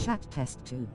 chat test too.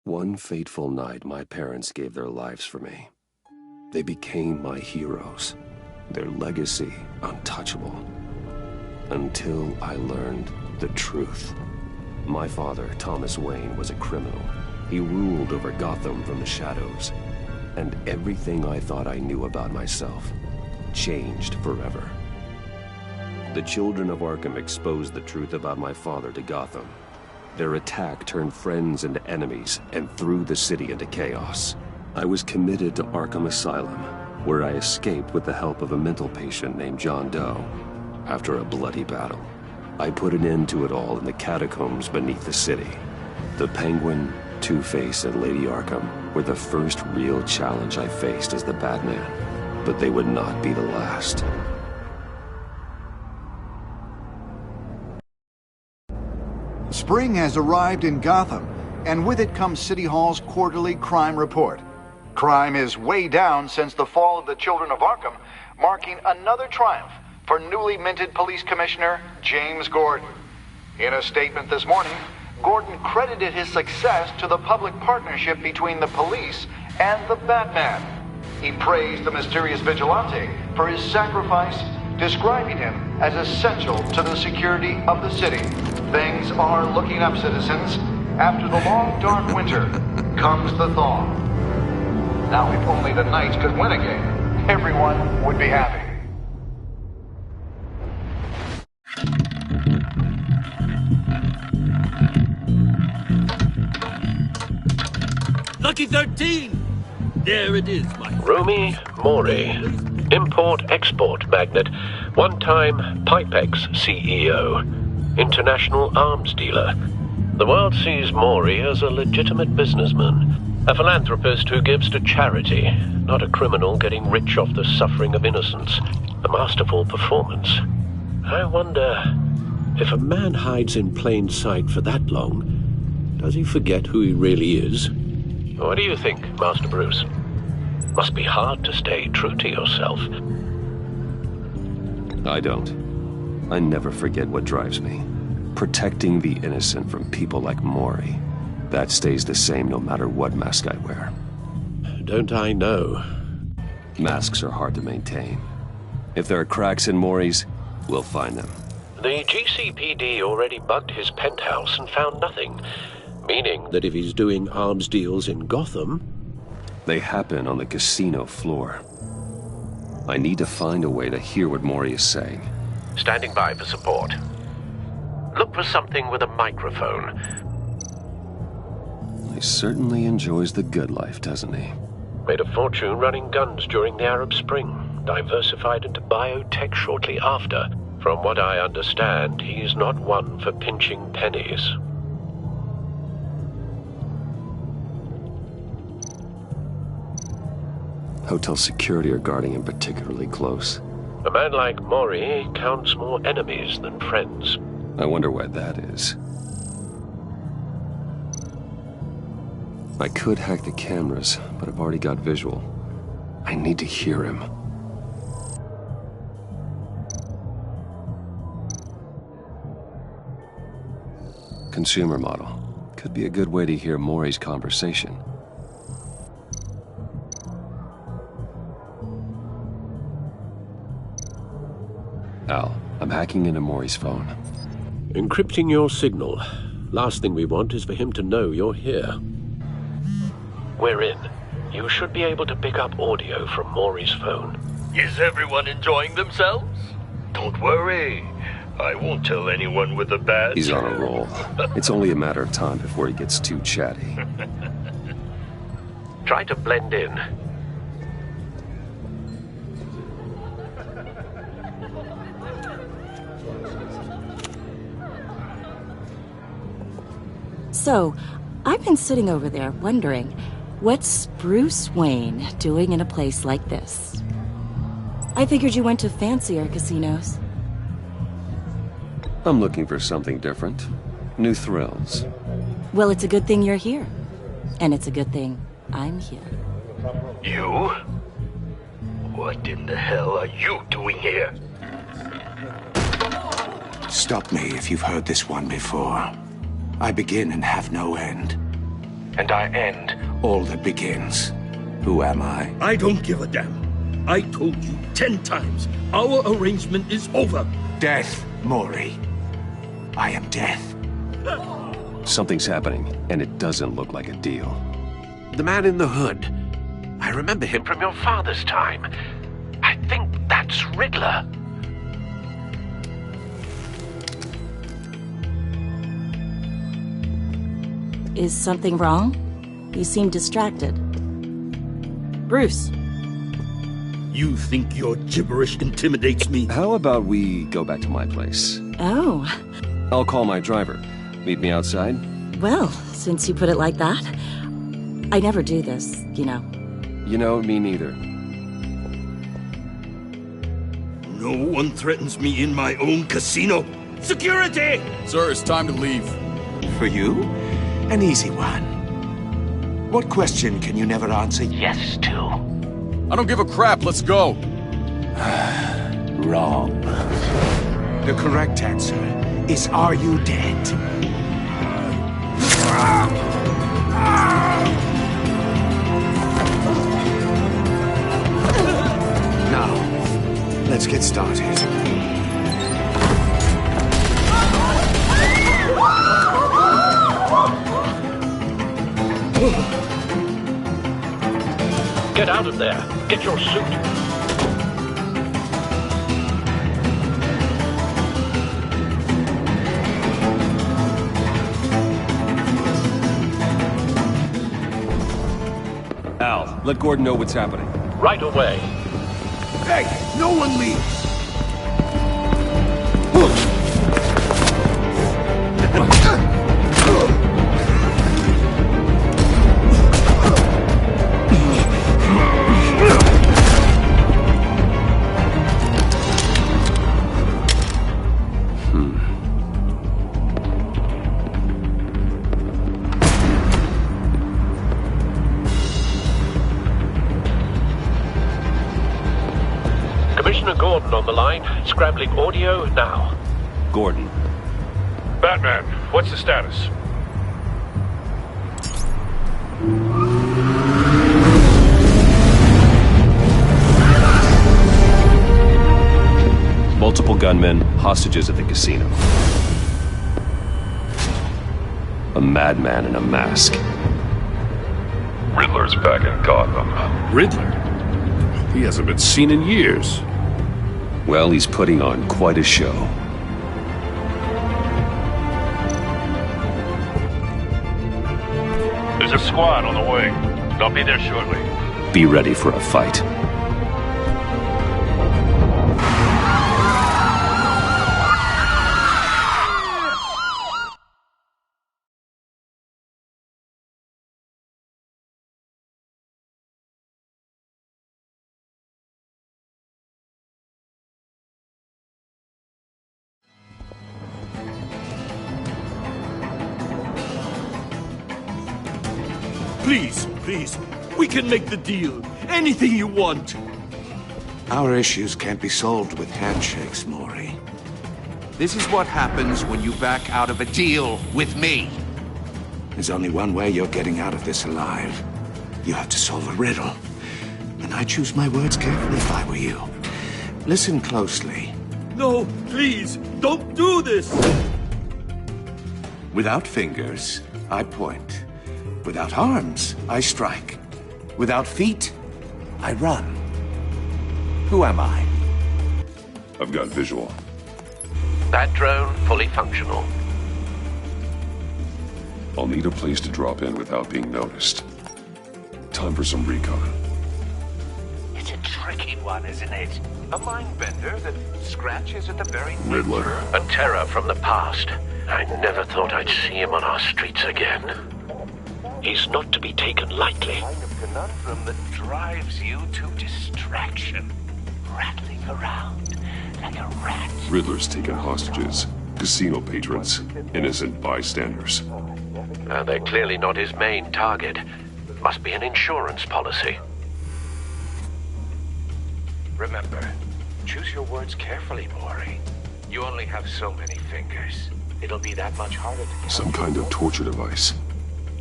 One fateful night, my parents gave their lives for me. They became my heroes, their legacy untouchable. Until I learned the truth. My father, Thomas Wayne, was a criminal. He ruled over Gotham from the shadows. And everything I thought I knew about myself changed forever. The children of Arkham exposed the truth about my father to Gotham. Their attack turned friends into enemies and threw the city into chaos. I was committed to Arkham Asylum, where I escaped with the help of a mental patient named John Doe. After a bloody battle, I put an end to it all in the catacombs beneath the city. The Penguin, Two-Face, and Lady Arkham were the first real challenge I faced as the Batman, but they would not be the last. Spring has arrived in Gotham, and with it comes City Hall's quarterly crime report. Crime is way down since the fall of the Children of Arkham, marking another triumph for newly minted Police Commissioner James Gordon. In a statement this morning, Gordon credited his success to the public partnership between the police and the Batman. He praised the mysterious vigilante for his sacrifice, describing him as essential to the security of the city. Things are looking up, citizens. After the long, dark winter comes the thaw. Now, if only the Knights could win a game, everyone would be happy. Lucky 13! There it is, my friend. Rumi Mori, import-export magnate, one-time Pipex CEO, international arms dealer. The world sees Mori as a legitimate businessman, a philanthropist who gives to charity, not a criminal getting rich off the suffering of innocence. A masterful performance. I wonder, if a man hides in plain sight for that long, does he forget who he really is? What do you think, Master Bruce? Must be hard to stay true to yourself. I don't. I never forget what drives me. Protecting the innocent from people like Mori. That stays the same no matter what mask I wear. Don't I know? Masks are hard to maintain. If there are cracks in Mori's, we'll find them. The GCPD already bugged his penthouse and found nothing. Meaning that if he's doing arms deals in Gotham... They happen on the casino floor. I need to find a way to hear what Maury is saying. Standing by for support. Look for something with a microphone. He certainly enjoys the good life, doesn't he? Made a fortune running guns during the Arab Spring. Diversified into biotech shortly after. From what I understand, he's not one for pinching pennies. Hotel security are guarding him particularly close. A man like Maury counts more enemies than friends. I wonder why that is. I could hack the cameras, but I've already got visual. I need to hear him. Consumer model. Could be a good way to hear Maury's conversation. Al, I'm hacking into Maury's phone. Encrypting your signal. Last thing we want is for him to know you're here. We're in. You should be able to pick up audio from Maury's phone. Is everyone enjoying themselves? Don't worry. I won't tell anyone with a badge. He's on a roll. It's only a matter of time before he gets too chatty. Try to blend in. So, I've been sitting over there wondering, what's Bruce Wayne doing in a place like this? I figured you went to fancier casinos. I'm looking for something different. New thrills. Well, it's a good thing you're here. And it's a good thing I'm here. You? What in the hell are you doing here? Stop me if you've heard this one before. I begin and have no end. And I end all that begins. Who am I? I don't give a damn. I told you 10 times. Our arrangement is over. Death, Maury. I am death. Something's happening, and it doesn't look like a deal. The man in the hood. I remember him from your father's time. I think that's Riddler. Is something wrong? You seem distracted. Bruce. You think your gibberish intimidates me? How about we go back to my place? Oh. I'll call my driver. Meet me outside? Well, since you put it like that. I never do this, you know. You know, me neither. No one threatens me in my own casino. Security! Sir, it's time to leave. For you? An easy one. What question can you never answer yes to? I don't give a crap, let's go. Wrong. The correct answer is, are you dead? Now, let's get started. Get out of there. Get your suit. Al, let Gordon know what's happening. Right away. Hey, no one leaves! Commissioner Gordon on the line. Scrambling audio now. Gordon. Batman, what's the status? Multiple gunmen, hostages at the casino. A madman in a mask. Riddler's back in Gotham. Riddler? He hasn't been seen in years. Well, he's putting on quite a show. There's a squad on the way. I'll be there shortly. Be ready for a fight. Please, we can make the deal. Anything you want. Our issues can't be solved with handshakes, Maury. This is what happens when you back out of a deal with me. There's only one way you're getting out of this alive. You have to solve a riddle. And I choose my words carefully if I were you. Listen closely. No, please, don't do this! Without fingers, I point. Without arms, I strike. Without feet, I run. Who am I? I've got visual. That drone fully functional. I'll need a place to drop in without being noticed. Time for some recon. It's a tricky one, isn't it? A mind bender that scratches at the very Riddler. A terror from the past. I never thought I'd see him on our streets again. He's not to be taken lightly. kind of conundrum that drives you to distraction. Rattling around like a rat. Riddler's taken hostages. Casino patrons. Innocent bystanders. They're clearly not his main target. Must be an insurance policy. Remember, choose your words carefully, Maury. You only have so many fingers. It'll be that much harder to count. Some kind of torture device.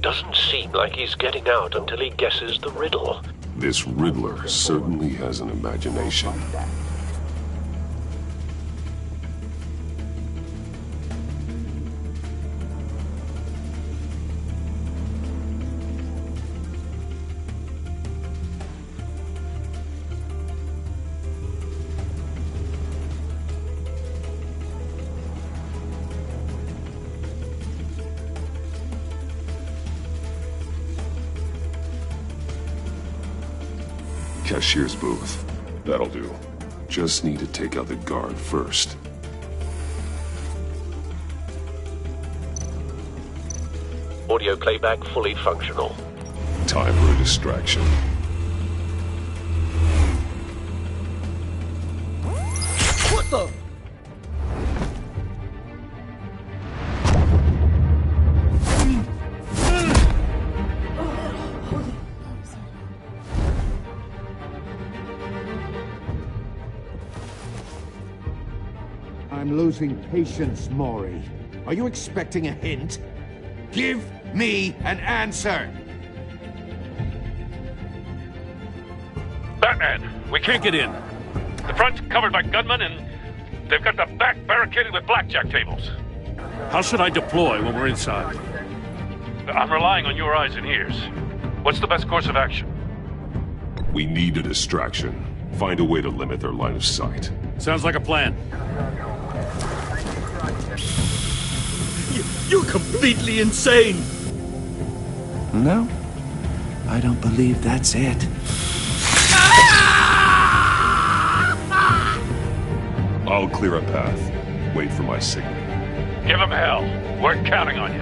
Doesn't seem like he's getting out until he guesses the riddle. This Riddler certainly has an imagination. Cashier's booth. That'll do. Just need to take out the guard first. Audio playback fully functional. Time for a distraction. What the? I'm losing patience, Maury. Are you expecting a hint? Give me an answer! Batman, we can't get in. The front's covered by gunmen, and they've got the back barricaded with blackjack tables. How should I deploy when we're inside? I'm relying on your eyes and ears. What's the best course of action? We need a distraction. Find a way to limit their line of sight. Sounds like a plan. You're completely insane! No, I don't believe that's it. I'll clear a path. Wait for my signal. Give them hell. We're counting on you.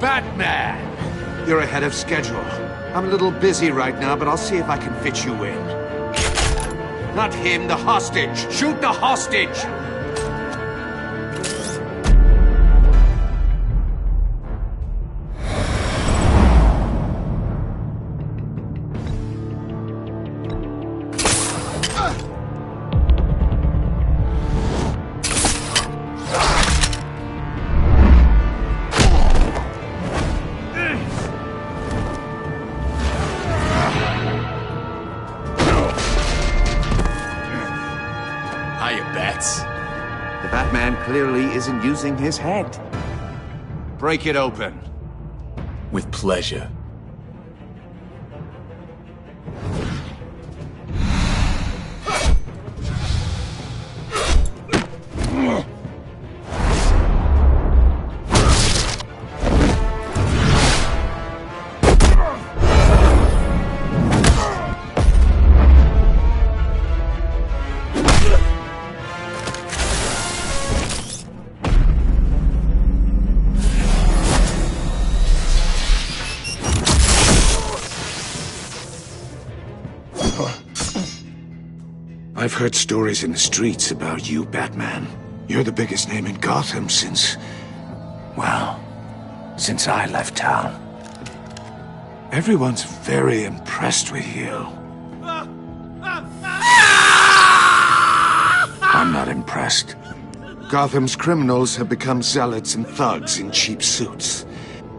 Batman! You're ahead of schedule. I'm a little busy right now, but I'll see if I can fit you in. Not him, the hostage! Shoot the hostage! Hiya, Bats. The Batman clearly isn't using his head. Break it open. With pleasure. I've heard stories in the streets about you, Batman. You're the biggest name in Gotham since... well, since I left town. Everyone's very impressed with you. I'm not impressed. Gotham's criminals have become zealots and thugs in cheap suits.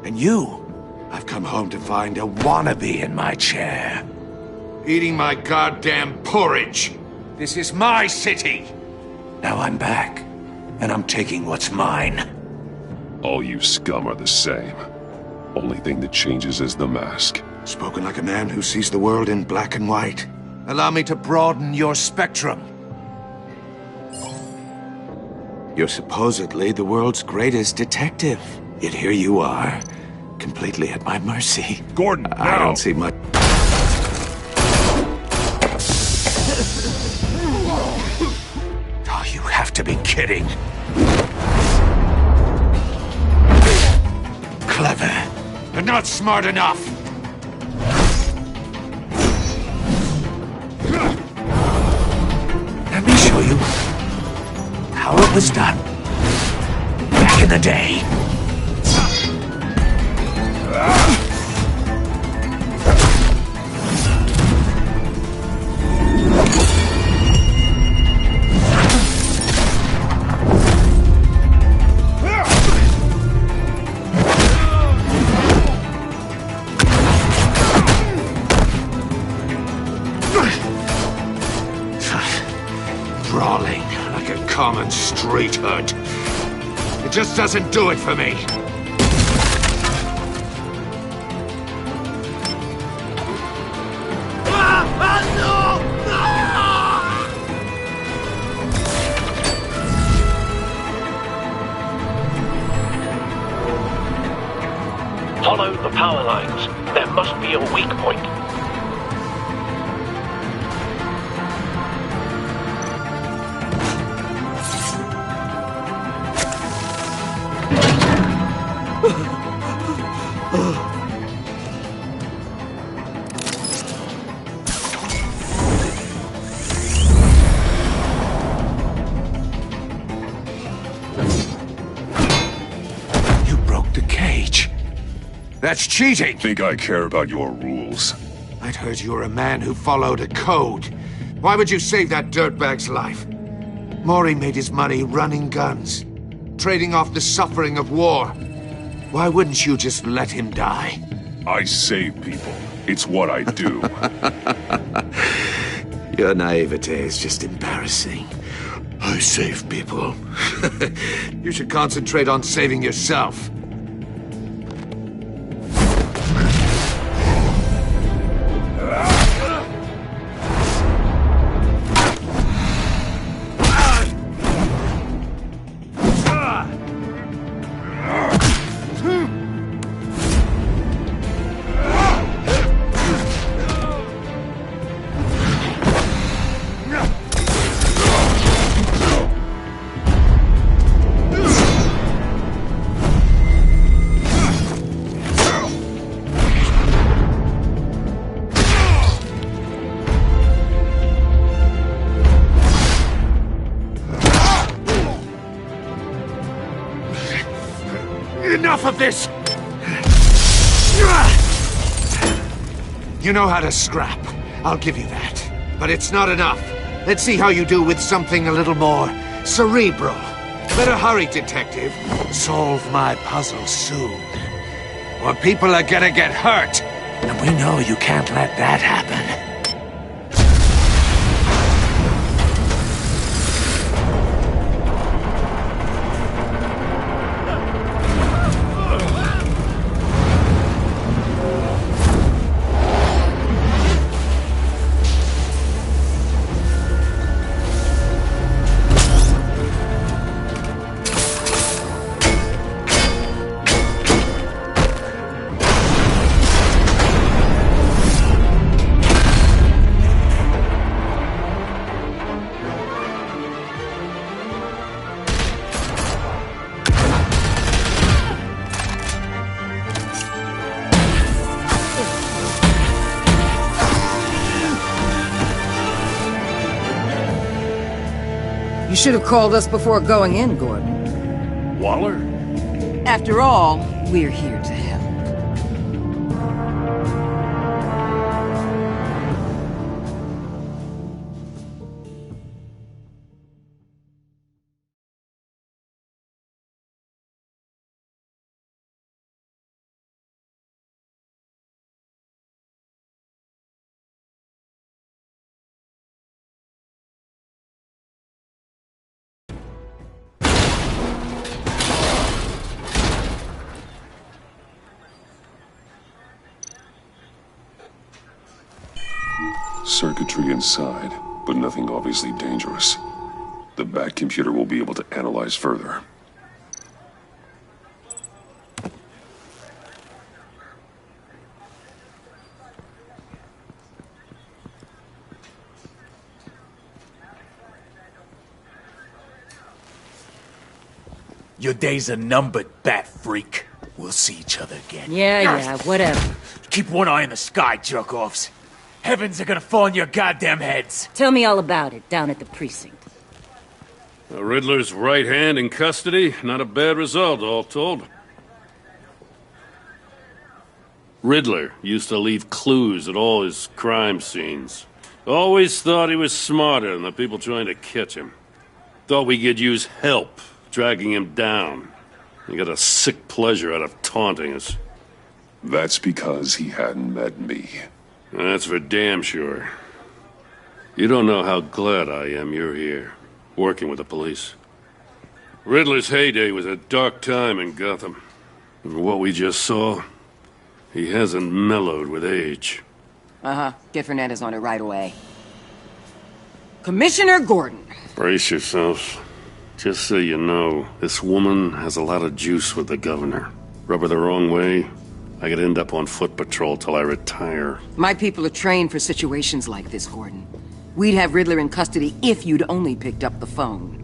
And you, I've come home to find a wannabe in my chair. Eating my goddamn porridge. This is my city! Now I'm back, and I'm taking what's mine. All you scum are the same. Only thing that changes is the mask. Spoken like a man who sees the world in black and white. Allow me to broaden your spectrum. You're supposedly the world's greatest detective. Yet here you are, completely at my mercy. Gordon, I don't see much... Oh, you have to be kidding. Clever, but not smart enough. Let me show you how it was done back in the day. Brawling like a common street hood. It just doesn't do it for me. Follow the power lines. There must be a weak point. You broke the cage. That's cheating! Think I care about your rules? I'd heard you were a man who followed a code. Why would you save that dirtbag's life? Maury made his money running guns, trading off the suffering of war. Why wouldn't you just let him die? I save people. It's what I do. Your naivete is just embarrassing. I save people. You should concentrate on saving yourself. Enough of this! You know how to scrap. I'll give you that. But it's not enough. Let's see how you do with something a little more cerebral. Better hurry, detective. Solve my puzzle soon. Or people are gonna get hurt. And we know you can't let that happen. should have called us before going in, Gordon. Waller? After all, we're here to help. Circuitry inside, but nothing obviously dangerous. The Bat computer will be able to analyze further. Your days are numbered, Bat Freak. We'll see each other again. Yeah, whatever. Keep one eye in the sky, jerk-offs. Heavens are gonna fall on your goddamn heads. Tell me all about it down at the precinct. Riddler's right hand in custody. Not a bad result, all told. Riddler used to leave clues at all his crime scenes. Always thought he was smarter than the people trying to catch him. Thought we could use help dragging him down. He got a sick pleasure out of taunting us. That's because he hadn't met me. That's for damn sure. You don't know how glad I am you're here, working with the police. Riddler's heyday was a dark time in Gotham. And for what we just saw, he hasn't mellowed with age. Uh-huh. Get Fernandez on it right away. Commissioner Gordon. Brace yourselves. Just so you know, this woman has a lot of juice with the governor. Rub her the wrong way, I could end up on foot patrol till I retire. My people are trained for situations like this, Gordon. We'd have Riddler in custody if you'd only picked up the phone.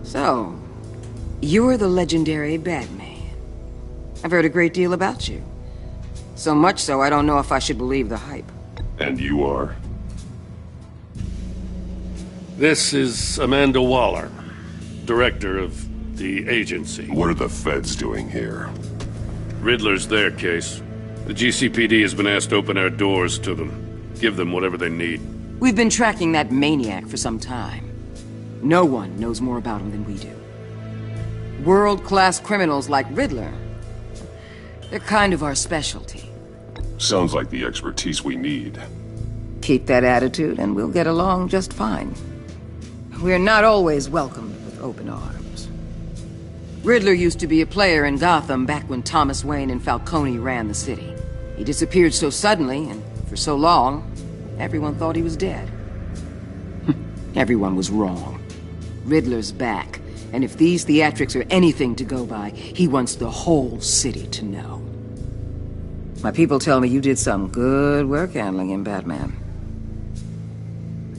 So, you're the legendary Batman. I've heard a great deal about you. So much so, I don't know if I should believe the hype. And you are? This is Amanda Waller, director of the agency. What are the feds doing here? Riddler's their case. The GCPD has been asked to open our doors to them. Give them whatever they need. We've been tracking that maniac for some time. No one knows more about him than we do. World-class criminals like Riddler. They're kind of our specialty. Sounds like the expertise we need. Keep that attitude and we'll get along just fine. We're not always welcomed with open arms. Riddler used to be a player in Gotham back when Thomas Wayne and Falcone ran the city. He disappeared so suddenly and for so long, everyone thought he was dead. Everyone was wrong. Riddler's back, and if these theatrics are anything to go by, he wants the whole city to know. My people tell me you did some good work handling him, Batman.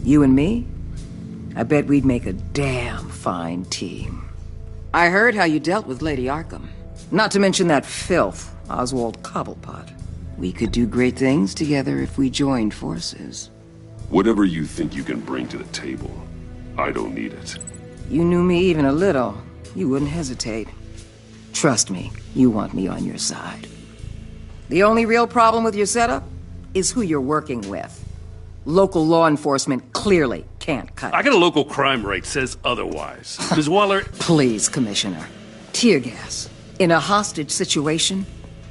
You and me? I bet we'd make a damn fine team. I heard how you dealt with Lady Arkham. Not to mention that filth, Oswald Cobblepot. We could do great things together if we joined forces. Whatever you think you can bring to the table, I don't need it. You knew me even a little, you wouldn't hesitate. Trust me, you want me on your side. The only real problem with your setup is who you're working with. Local law enforcement clearly can't cut it. I got a local crime rate says otherwise. Ms. Waller... Please, Commissioner. Tear gas. In a hostage situation,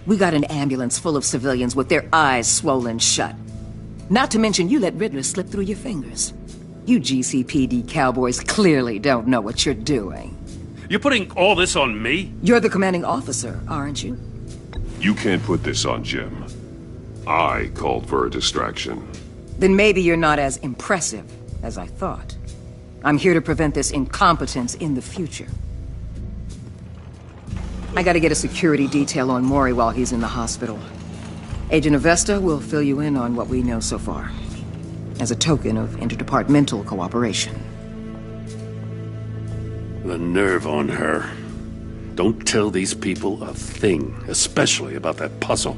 we got an ambulance full of civilians with their eyes swollen shut. Not to mention you let Riddler slip through your fingers. You GCPD cowboys clearly don't know what you're doing. You're putting all this on me? You're the commanding officer, aren't you? You can't put this on Jim. I called for a distraction. Then maybe you're not as impressive as I thought. I'm here to prevent this incompetence in the future. I gotta get a security detail on Maury while he's in the hospital. Agent Avesta will fill you in on what we know so far, as a token of interdepartmental cooperation. The nerve on her. Don't tell these people a thing, especially about that puzzle.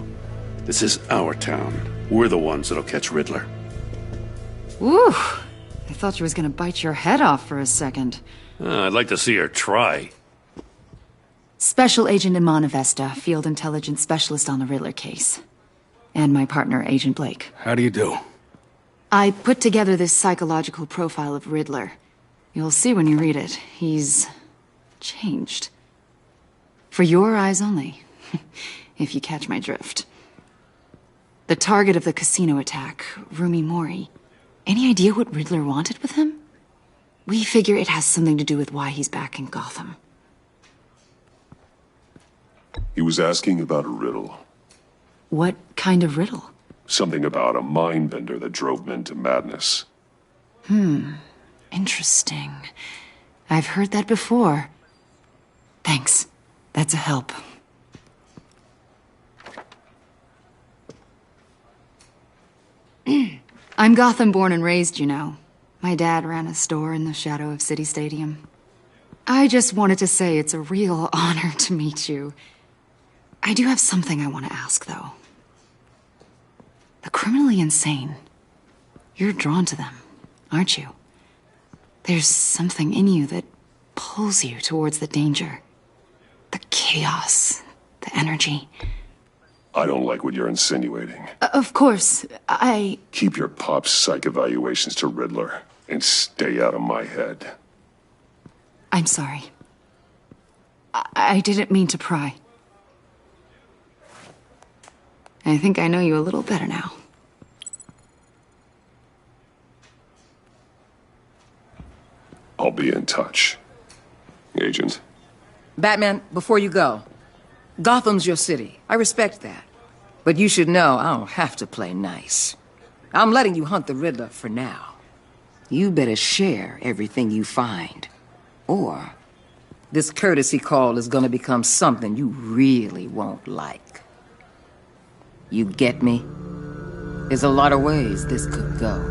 This is our town. We're the ones that'll catch Riddler. Woo! If thought she was gonna bite your head off for a second. I'd like to see her try. Special Agent Imana Vesta, Field Intelligence Specialist on the Riddler case. And my partner, Agent Blake. How do you do? I put together this psychological profile of Riddler. You'll see when you read it. He's changed. For your eyes only, if you catch my drift. The target of the casino attack, Rumi Mori. Any idea what Riddler wanted with him? We figure it has something to do with why he's back in Gotham. He was asking about a riddle. What kind of riddle? Something about a mind-bender that drove men to madness. Interesting. I've heard that before. Thanks. That's a help. I'm Gotham born and raised, you know. My dad ran a store in the shadow of City Stadium. I just wanted to say it's a real honor to meet you. I do have something I want to ask, though. The criminally insane. You're drawn to them, aren't you? There's something in you that pulls you towards the danger. The chaos, the energy. I don't like what you're insinuating. Of course, Keep your pop's psych evaluations to Riddler and stay out of my head. I'm sorry. I didn't mean to pry. I think I know you a little better now. I'll be in touch. Agent. Batman, before you go, Gotham's your city. I respect that. But you should know I don't have to play nice. I'm letting you hunt the Riddler for now. You better share everything you find. Or this courtesy call is gonna become something you really won't like. You get me? There's a lot of ways this could go.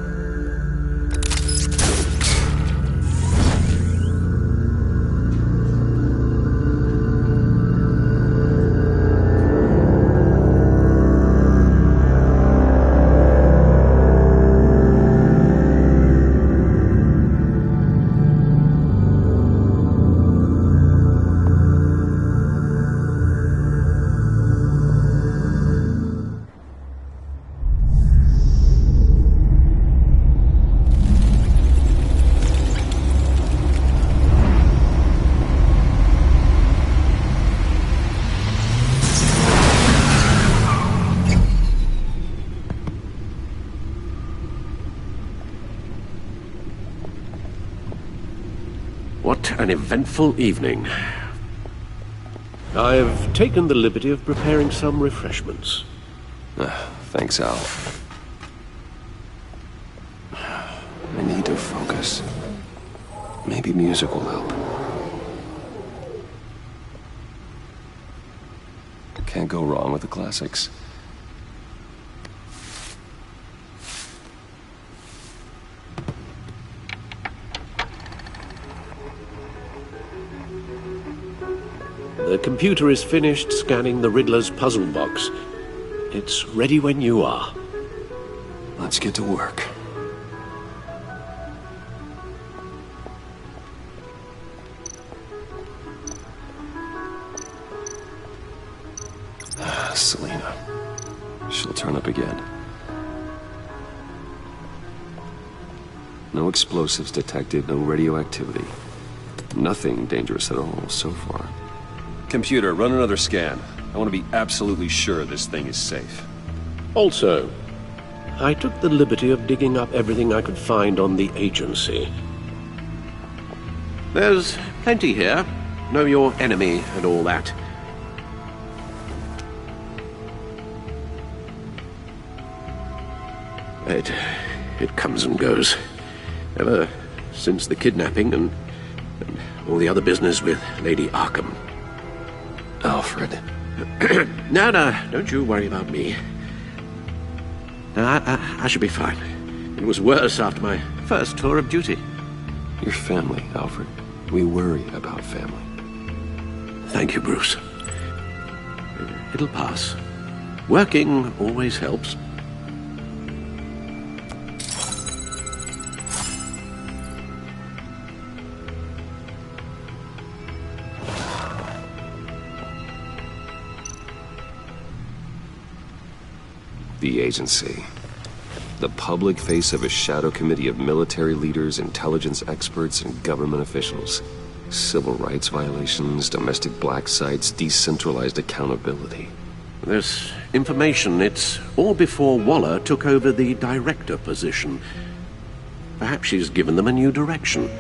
What an eventful evening. I've taken the liberty of preparing some refreshments. Thanks, Al. I need to focus. Maybe music will help. Can't go wrong with the classics. The computer is finished scanning the Riddler's puzzle box. It's ready when you are. Let's get to work. Selena. She'll turn up again. No explosives detected, no radioactivity. Nothing dangerous at all so far. Computer, run another scan. I want to be absolutely sure this thing is safe. Also, I took the liberty of digging up everything I could find on the agency. There's plenty here. Know your enemy and all that. It comes and goes. Ever since the kidnapping and all the other business with Lady Arkham. Alfred. No, don't you worry about me. No, I should be fine. It was worse after my first tour of duty. Your family, Alfred. We worry about family. Thank you, Bruce. It'll pass. Working always helps. The agency. The public face of a shadow committee of military leaders, intelligence experts, and government officials. Civil rights violations, domestic black sites, decentralized accountability. This information, it's all before Waller took over the director position. Perhaps she's given them a new direction.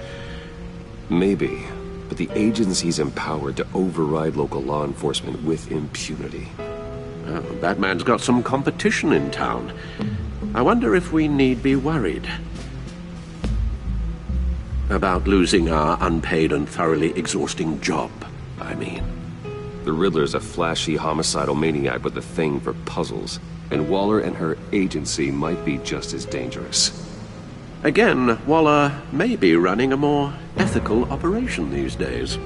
Maybe, but the agency's empowered to override local law enforcement with impunity. Oh, Batman's got some competition in town. I wonder if we need be worried about losing our unpaid and thoroughly exhausting job, I mean. The Riddler's a flashy homicidal maniac with a thing for puzzles, and Waller and her agency might be just as dangerous. Again, Waller may be running a more ethical operation these days.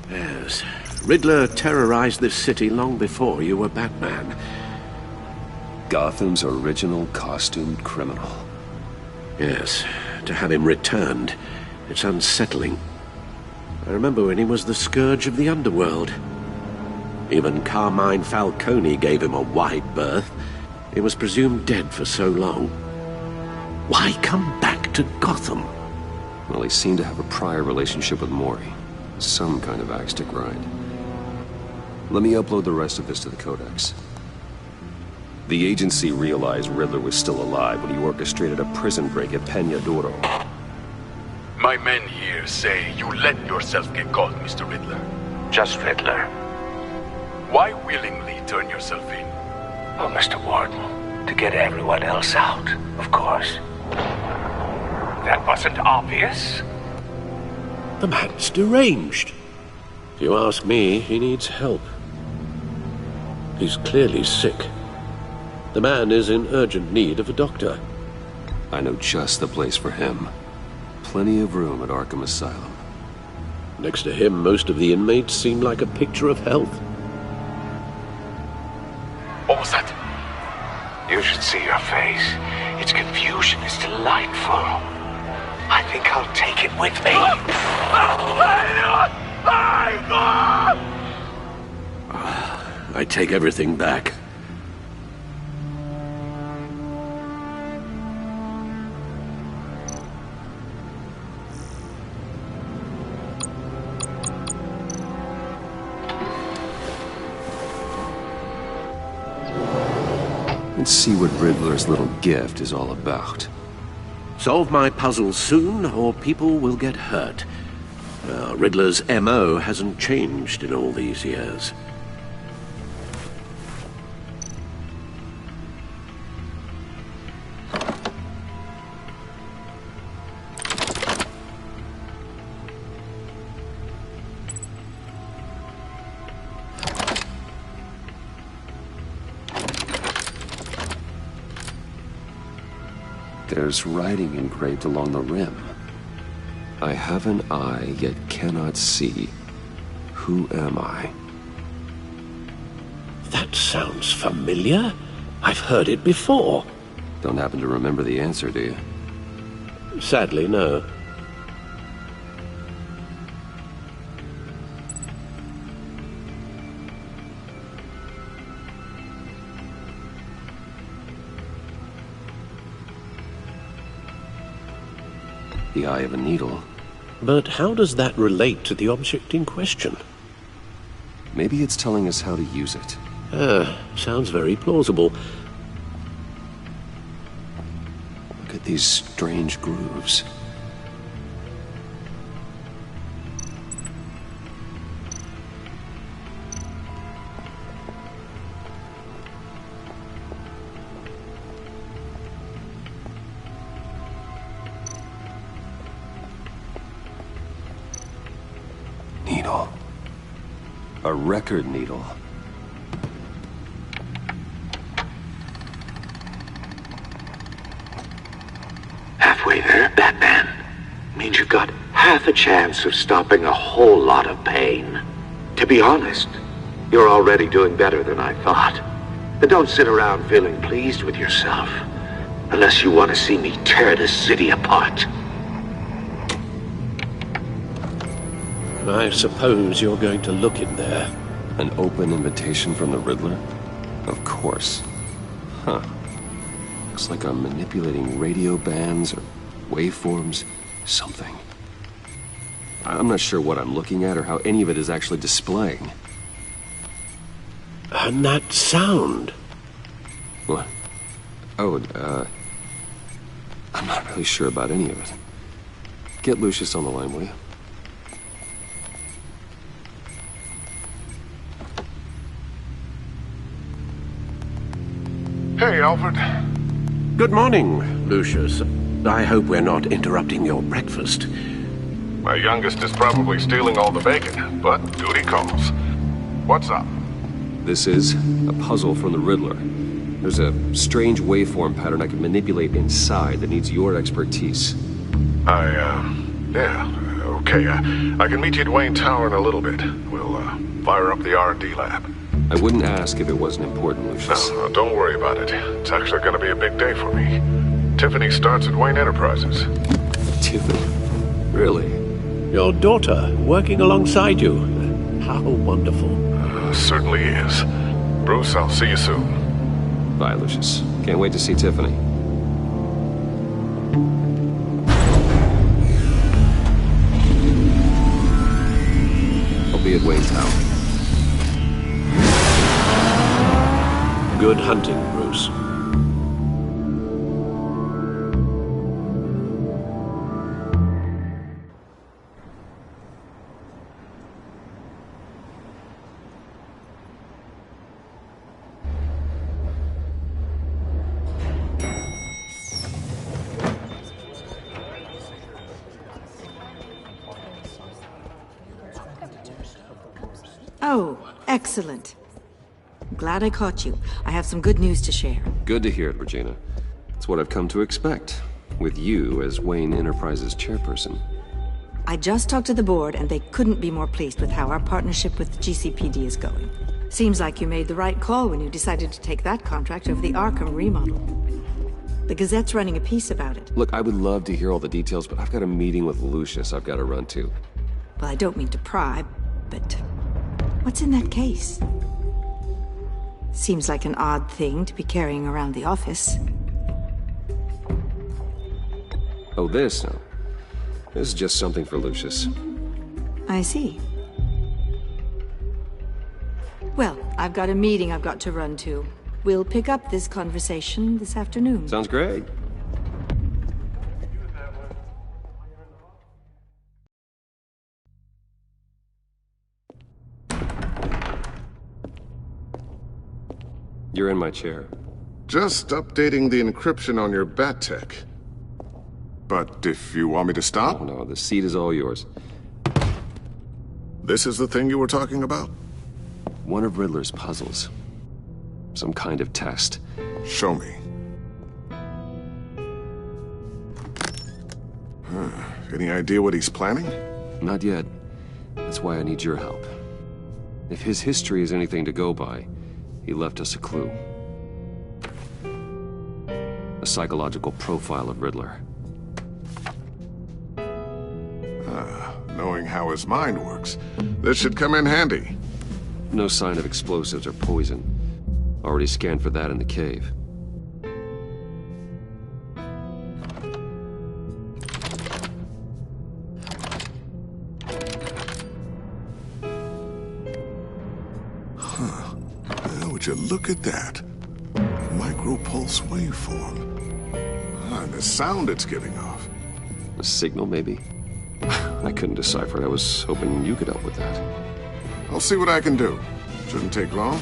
Yes, Riddler terrorized this city long before you were Batman. Gotham's original costumed criminal. Yes, to have him returned, it's unsettling. I remember when he was the scourge of the underworld. Even Carmine Falcone gave him a wide berth. He was presumed dead for so long. Why come back to Gotham? Well, he seemed to have a prior relationship with Mori. Some kind of axe to grind. Let me upload the rest of this to the Codex. The agency realized Riddler was still alive when he orchestrated a prison break at Peña Duro. My men here say you let yourself get caught, Mr. Riddler. Just Riddler. Why willingly turn yourself in? Oh, Mr. Warden, to get everyone else out, of course. That wasn't obvious. The man's deranged. If you ask me, he needs help. He's clearly sick. The man is in urgent need of a doctor. I know just the place for him. Plenty of room at Arkham Asylum. Next to him, most of the inmates seem like a picture of health. What was that? You should see your face. Its confusion is delightful. I think I'll take it with me. I take everything back. Let's see what Riddler's little gift is all about. Solve my puzzles soon, or people will get hurt. Riddler's M.O. hasn't changed in all these years. There's writing engraved along the rim. I have an eye, yet cannot see. Who am I? That sounds familiar. I've heard it before. Don't happen to remember the answer, do you? Sadly, no. The eye of a needle. But how does that relate to the object in question? Maybe it's telling us how to use it. Sounds very plausible. Look at these strange grooves. record needle. Halfway there, Batman. Means you've got half a chance of stopping a whole lot of pain. To be honest, you're already doing better than I thought. But don't sit around feeling pleased with yourself. Unless you want to see me tear this city apart. I suppose you're going to look in there. An open invitation from the Riddler? Of course. Huh. Looks like I'm manipulating radio bands or waveforms. Something. I'm not sure what I'm looking at or how any of it is actually displaying. And that sound? What? Oh, I'm not really sure about any of it. Get Lucius on the line, will you? Hey, Alfred. Good morning, Lucius. I hope we're not interrupting your breakfast. My youngest is probably stealing all the bacon, but duty calls. What's up? This is a puzzle from the Riddler. There's a strange waveform pattern I can manipulate inside that needs your expertise. Yeah, okay. I can meet you at Wayne Tower in a little bit. We'll, fire up the R&D lab. I wouldn't ask if it wasn't important, Lucius. No, don't worry about it. It's actually gonna be a big day for me. Tiffany starts at Wayne Enterprises. Tiffany? Really? Your daughter, working alongside you. How wonderful. Certainly is. Bruce, I'll see you soon. Bye, Lucius. Can't wait to see Tiffany. I'll be at Wayne Tower. Good hunting, Bruce. Oh, excellent. Glad I caught you. I have some good news to share. Good to hear it, Regina. It's what I've come to expect, with you as Wayne Enterprises chairperson. I just talked to the board, and they couldn't be more pleased with how our partnership with the GCPD is going. Seems like you made the right call when you decided to take that contract over the Arkham remodel. The Gazette's running a piece about it. Look, I would love to hear all the details, but I've got a meeting with Lucius I've got to run to. Well, I don't mean to pry, but what's in that case? Seems like an odd thing to be carrying around the office. Oh, this? No. This is just something for Lucius. I see. Well, I've got a meeting I've got to run to. We'll pick up this conversation this afternoon. Sounds great. You're in my chair. Just updating the encryption on your bat tech. But if you want me to stop? Oh, no, the seat is all yours. This is the thing you were talking about? One of Riddler's puzzles. Some kind of test. Show me. Any idea what he's planning? Not yet. That's why I need your help. If his history is anything to go by, he left us a clue. A psychological profile of Riddler. Knowing how his mind works, this should come in handy. No sign of explosives or poison. Already scanned for that in the cave. Would you look at that? Micropulse waveform. And the sound it's giving off. A signal, maybe? I couldn't decipher it. I was hoping you could help with that. I'll see what I can do. Shouldn't take long.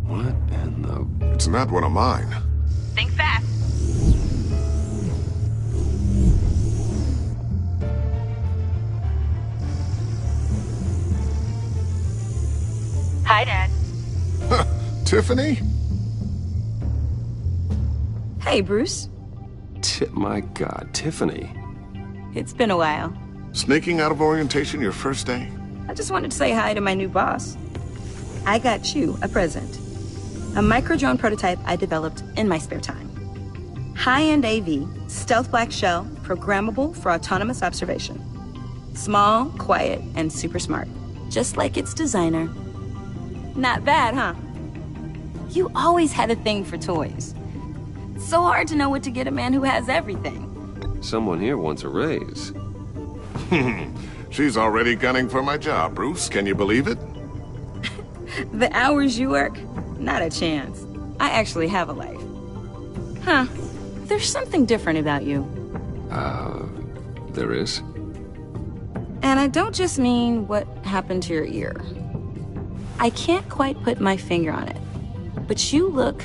What in the... It's not one of mine. Think fast. Hi, Dad. Tiffany? Hey, Bruce. My God, Tiffany. It's been a while. Sneaking out of orientation your first day? I just wanted to say hi to my new boss. I got you a present. A micro-drone prototype I developed in my spare time. High-end AV, stealth black shell, programmable for autonomous observation. Small, quiet, and super smart. Just like its designer. Not bad, huh? You always had a thing for toys. It's so hard to know what to get a man who has everything. Someone here wants a raise. She's already gunning for my job, Bruce. Can you believe it? The hours you work? Not a chance. I actually have a life. Huh. There's something different about you. There is? And I don't just mean what happened to your ear. I can't quite put my finger on it. But you look...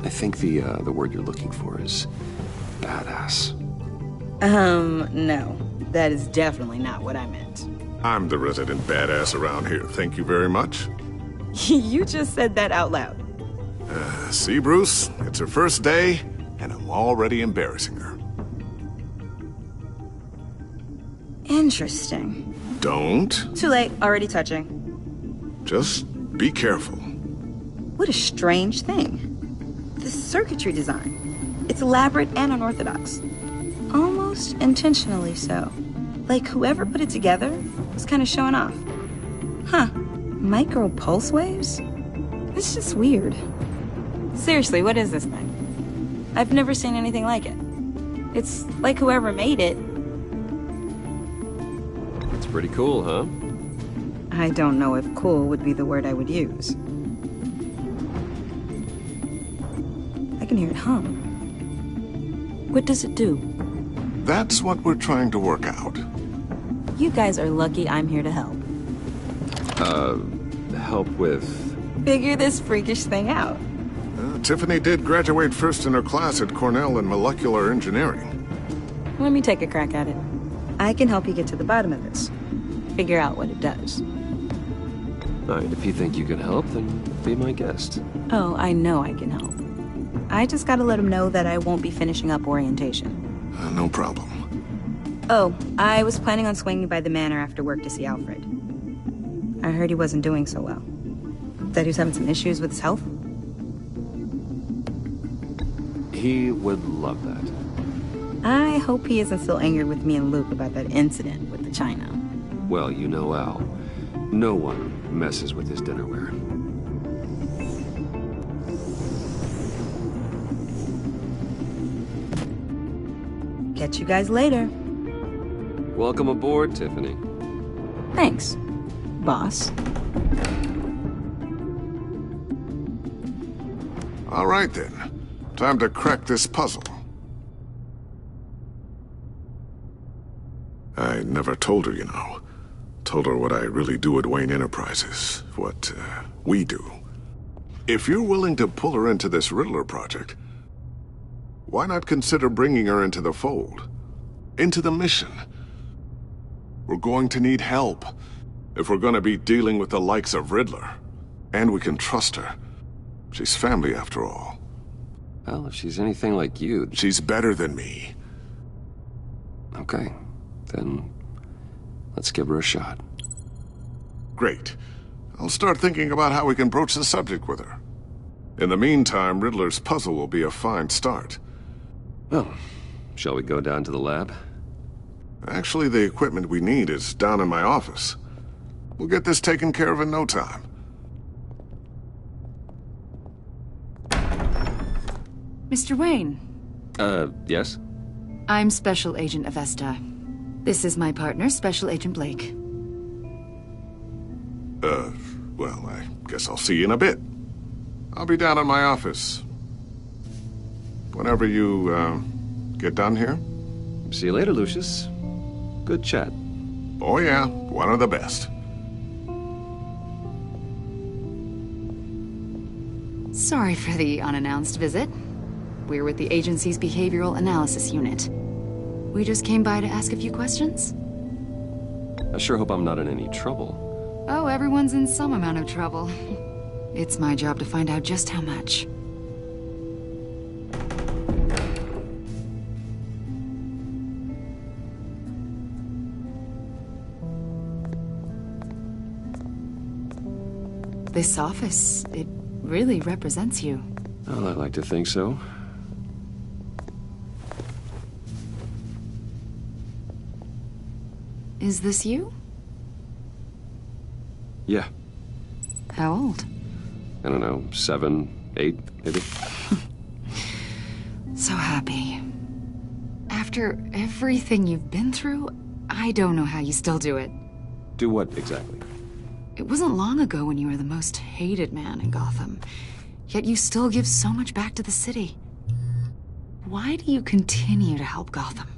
I think the word you're looking for is badass. No. That is definitely not what I meant. I'm the resident badass around here. Thank you very much. You just said that out loud. See, Bruce? It's her first day, and I'm already embarrassing her. Interesting. Don't. Too late. Already touching. Just be careful. What a strange thing. The circuitry design. It's elaborate and unorthodox. Almost intentionally so. Like whoever put it together was kind of showing off. Huh. Micro pulse waves? It's just weird. Seriously, what is this thing? I've never seen anything like it. It's like whoever made it. It's pretty cool, huh? I don't know if cool would be the word I would use. I can hear it hum. What does it do? That's what we're trying to work out. You guys are lucky I'm here to help. Help with... Figure this freakish thing out. Tiffany did graduate first in her class at Cornell in molecular engineering. Let me take a crack at it. I can help you get to the bottom of this. Figure out what it does. All right, if you think you can help, then be my guest. Oh, I know I can help. I just gotta let him know that I won't be finishing up orientation. No problem. Oh, I was planning on swinging by the manor after work to see Alfred. I heard he wasn't doing so well. That he was having some issues with his health? He would love that. I hope he isn't still angered with me and Luke about that incident with the china. Well, you know Al. No one messes with his dinnerware. Catch you guys later. Welcome aboard, Tiffany. Thanks, boss. All right, then. Time to crack this puzzle. I never told her, you know. Told her what I really do at Wayne Enterprises. What, we do. If you're willing to pull her into this Riddler project, why not consider bringing her into the fold? Into the mission? We're going to need help if we're going to be dealing with the likes of Riddler. And we can trust her. She's family, after all. Well, if she's anything like you... She's better than me. Okay. Then let's give her a shot. Great. I'll start thinking about how we can broach the subject with her. In the meantime, Riddler's puzzle will be a fine start. Well, shall we go down to the lab? Actually, the equipment we need is down in my office. We'll get this taken care of in no time. Mr. Wayne. Yes? I'm Special Agent Avesta. This is my partner, Special Agent Blake. Well, I guess I'll see you in a bit. I'll be down in my office. Whenever you, get done here. See you later, Lucius. Good chat. Oh yeah, one of the best. Sorry for the unannounced visit. We're with the agency's behavioral analysis unit. We just came by to ask a few questions. I sure hope I'm not in any trouble. Oh, everyone's in some amount of trouble. It's my job to find out just how much. This office, it really represents you. Well, I'd like to think so. Is this you? Yeah. How old? I don't know, 7, 8, maybe? So happy. After everything you've been through, I don't know how you still do it. Do what, exactly? It wasn't long ago when you were the most hated man in Gotham, yet you still give so much back to the city. Why do you continue to help Gotham?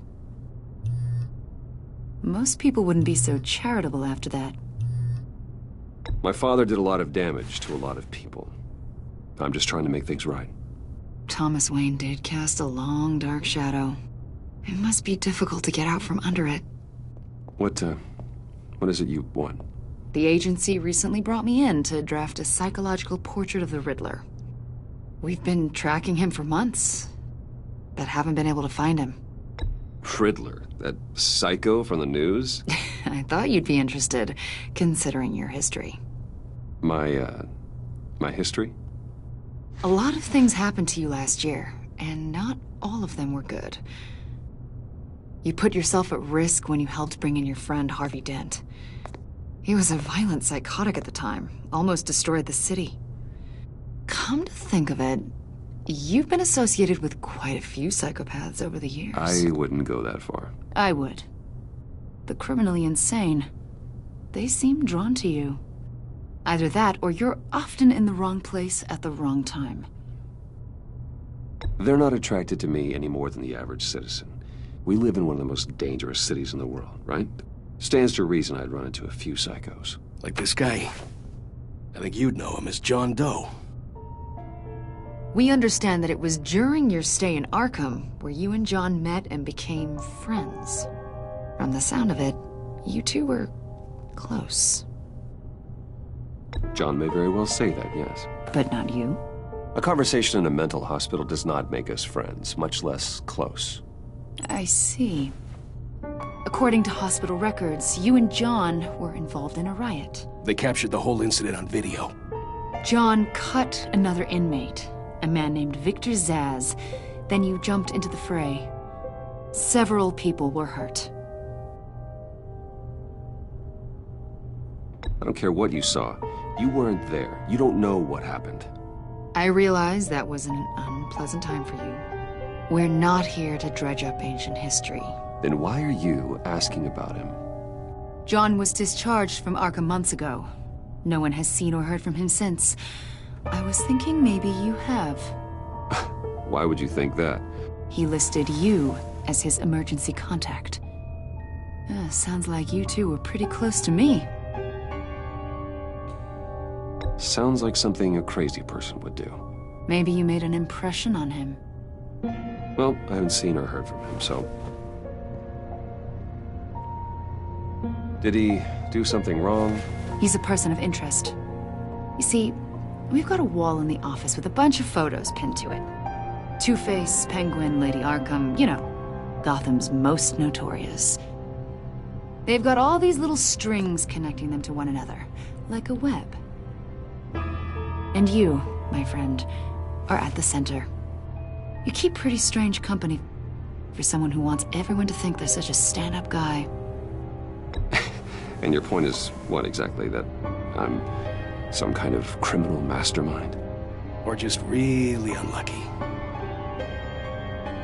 Most people wouldn't be so charitable after that. My father did a lot of damage to a lot of people. I'm just trying to make things right. Thomas Wayne did cast a long, dark shadow. It must be difficult to get out from under it. What is it you want? The agency recently brought me in to draft a psychological portrait of the Riddler. We've been tracking him for months, but haven't been able to find him. Riddler? That psycho from the news? I thought you'd be interested, considering your history. My history? A lot of things happened to you last year, and not all of them were good. You put yourself at risk when you helped bring in your friend Harvey Dent. He was a violent psychotic at the time, almost destroyed the city. Come to think of it, you've been associated with quite a few psychopaths over the years. I wouldn't go that far. I would. The criminally insane. They seem drawn to you. Either that, or you're often in the wrong place at the wrong time. They're not attracted to me any more than the average citizen. We live in one of the most dangerous cities in the world, right? Stands to reason I'd run into a few psychos. Like this guy. I think you'd know him as John Doe. We understand that it was during your stay in Arkham where you and John met and became friends. From the sound of it, you two were close. John may very well say that, yes. But not you? A conversation in a mental hospital does not make us friends, much less close. I see. According to hospital records, you and John were involved in a riot. They captured the whole incident on video. John cut another inmate, a man named Victor Zsasz. Then you jumped into the fray. Several people were hurt. I don't care what you saw. You weren't there. You don't know what happened. I realize that was an unpleasant time for you. We're not here to dredge up ancient history. Then why are you asking about him? John was discharged from Arkham months ago. No one has seen or heard from him since. I was thinking maybe you have. Why would you think that? He listed you as his emergency contact. Sounds like you two were pretty close to me. Sounds like something a crazy person would do. Maybe you made an impression on him. Well, I haven't seen or heard from him, so... Did he do something wrong? He's a person of interest. You see, we've got a wall in the office with a bunch of photos pinned to it. Two-Face, Penguin, Lady Arkham, you know, Gotham's most notorious. They've got all these little strings connecting them to one another, like a web. And you, my friend, are at the center. You keep pretty strange company for someone who wants everyone to think they're such a stand-up guy. And your point is what exactly? That I'm some kind of criminal mastermind? Or just really unlucky?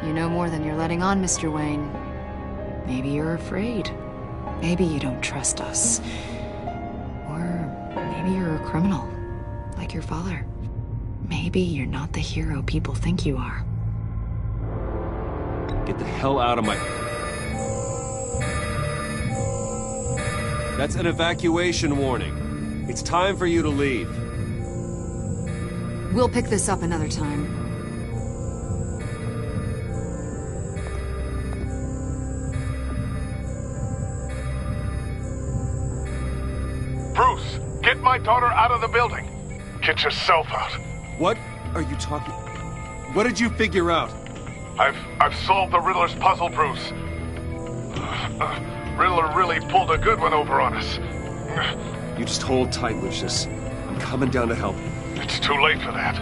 You know more than you're letting on, Mr. Wayne. Maybe you're afraid. Maybe you don't trust us. Or maybe you're a criminal, like your father. Maybe you're not the hero people think you are. Get the hell out of my... That's an evacuation warning. It's time for you to leave. We'll pick this up another time. Bruce, get my daughter out of the building. Get yourself out. What are you talking? What did you figure out? I've solved the Riddler's puzzle, Bruce. Riddler really pulled a good one over on us. You just hold tight, Lucius. I'm coming down to help. It's too late for that.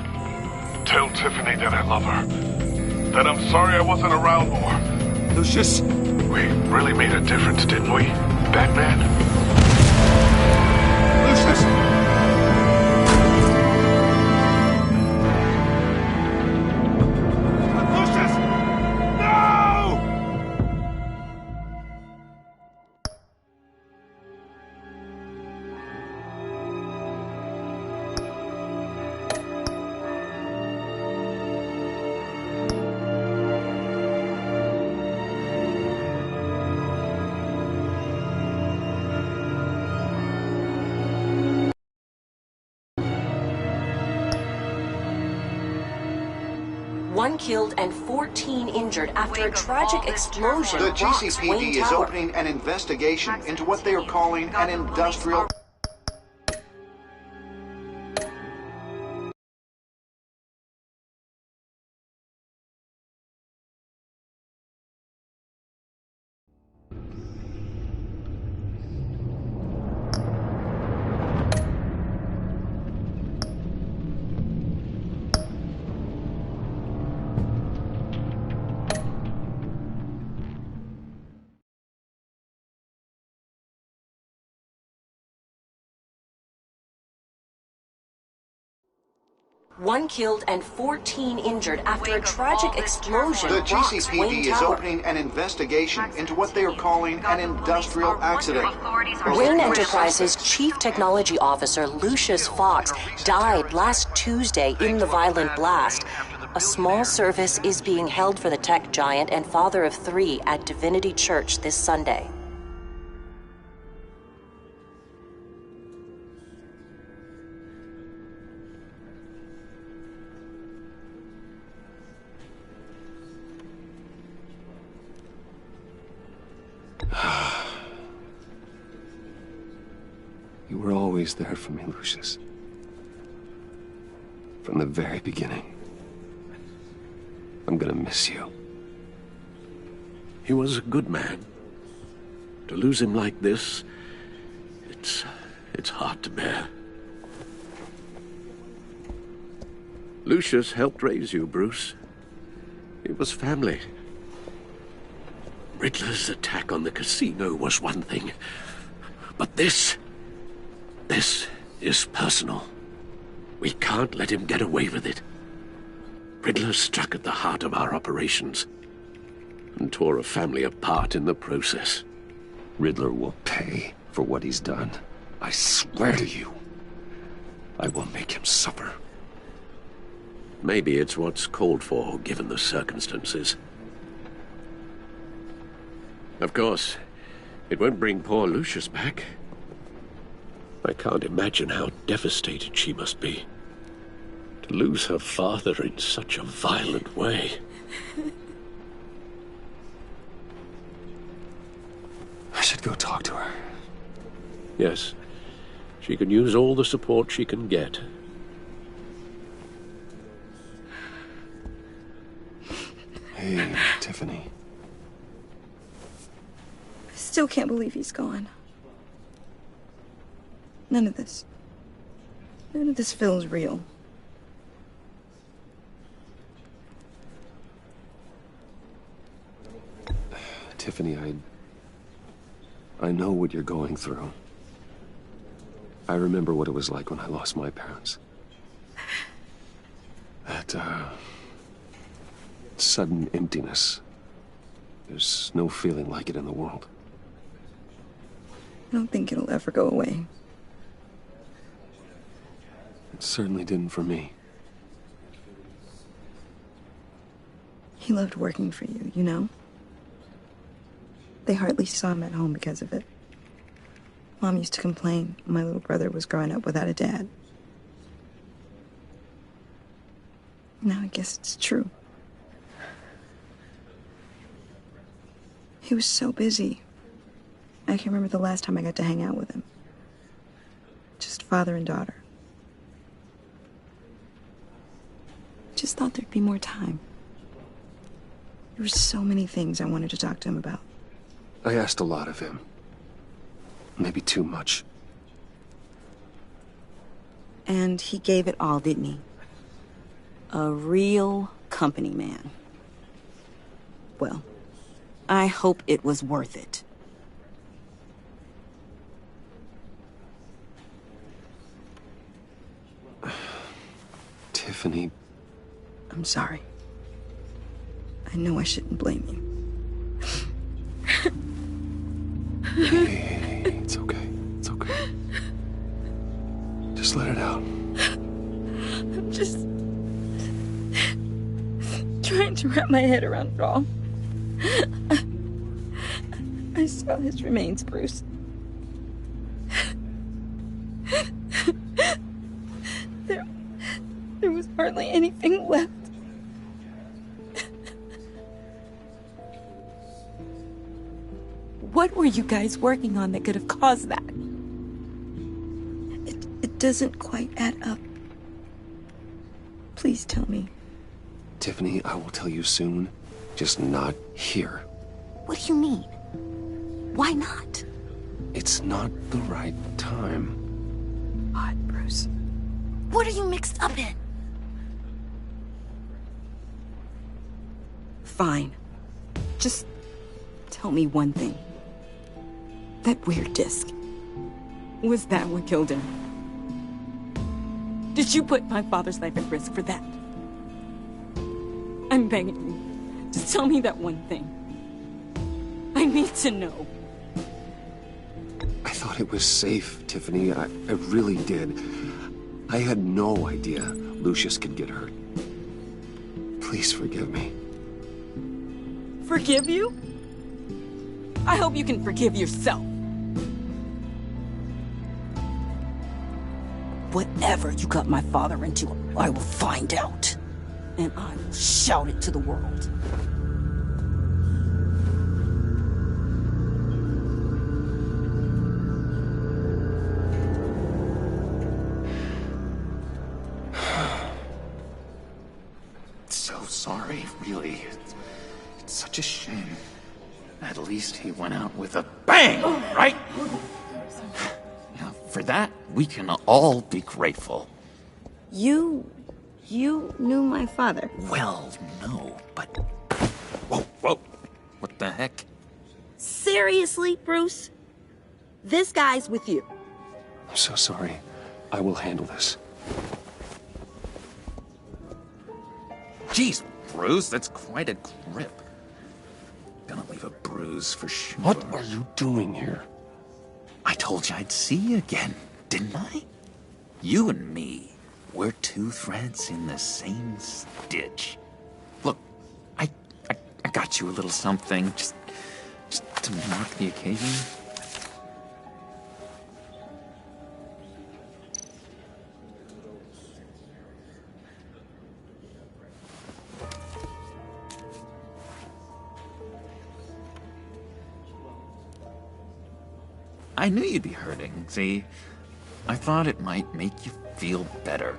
Tell Tiffany that I love her. That I'm sorry I wasn't around more. Lucius! We really made a difference, didn't we, Batman? Lucius! One killed and 14 injured after a tragic explosion. The rocks GCPD Wayne is Tower. opening an investigation into what they are calling an industrial... One killed and 14 injured after a tragic explosion. The rocks Wayne GCPD is Tower. opening an investigation into what they are calling an industrial accident. Wayne Enterprises Chief Technology Officer Lucius Fox died last Tuesday in the violent blast. A small service is being held for the tech giant and father of 3 at Divinity Church this Sunday. You were always there for me, Lucius. From the very beginning. I'm gonna miss you. He was a good man. To lose him like this, it's hard to bear. Lucius helped raise you, Bruce. It was family. Riddler's attack on the casino was one thing, but this is personal. We can't let him get away with it. Riddler struck at the heart of our operations and tore a family apart in the process. Riddler will pay for what he's done. I swear to you, I will make him suffer. Maybe it's what's called for, given the circumstances. Of course, it won't bring poor Lucius back. I can't imagine how devastated she must be. To lose her father in such a violent way. I should go talk to her. Yes, she can use all the support she can get. Hey, Tiffany. I still can't believe he's gone. None of this feels real. Tiffany, I know what you're going through. I remember what it was like when I lost my parents. That, sudden emptiness. There's no feeling like it in the world. I don't think it'll ever go away. It certainly didn't for me. He loved working for you, you know? They hardly saw him at home because of it. Mom used to complain my little brother was growing up without a dad. Now I guess it's true. He was so busy. I can't remember the last time I got to hang out with him. father and daughter. Just thought there'd be more time. There were so many things I wanted to talk to him about. I asked a lot of him. Maybe too much. And he gave it all, didn't he? A real company man. Well, I hope it was worth it. Tiffany... I'm sorry. I know I shouldn't blame you. Hey, it's okay. It's okay. Just let it out. I'm just trying to wrap my head around it all. I saw his remains, Bruce. There was hardly anything left. What were you guys working on that could have caused that? It doesn't quite add up. Please tell me. Tiffany, I will tell you soon. Just not here. What do you mean? Why not? It's not the right time. Odd, Bruce. What are you mixed up in? Fine. Just tell me one thing. That weird disc. Was that what killed him? Did you put my father's life at risk for that? I'm begging you. Just tell me that one thing. I need to know. I thought it was safe, Tiffany. I really did. I had no idea Lucius could get hurt. Please forgive me. Forgive you? I hope you can forgive yourself. Whatever you got my father into, I will find out. And I will shout it to the world. So sorry, really. It's such a shame. At least he went out with a bang, right? Now, for that, we can all be grateful. You knew my father. Well, no, but... Whoa. What the heck? Seriously, Bruce? This guy's with you. I'm so sorry. I will handle this. Jeez, Bruce, that's quite a grip. Gonna leave a bruise for sure. What are you doing here? I told you I'd see you again, didn't I? You and me, we're two threads in the same stitch. Look, I got you a little something, just to mark the occasion. I knew you'd be hurting, see? I thought it might make you feel better.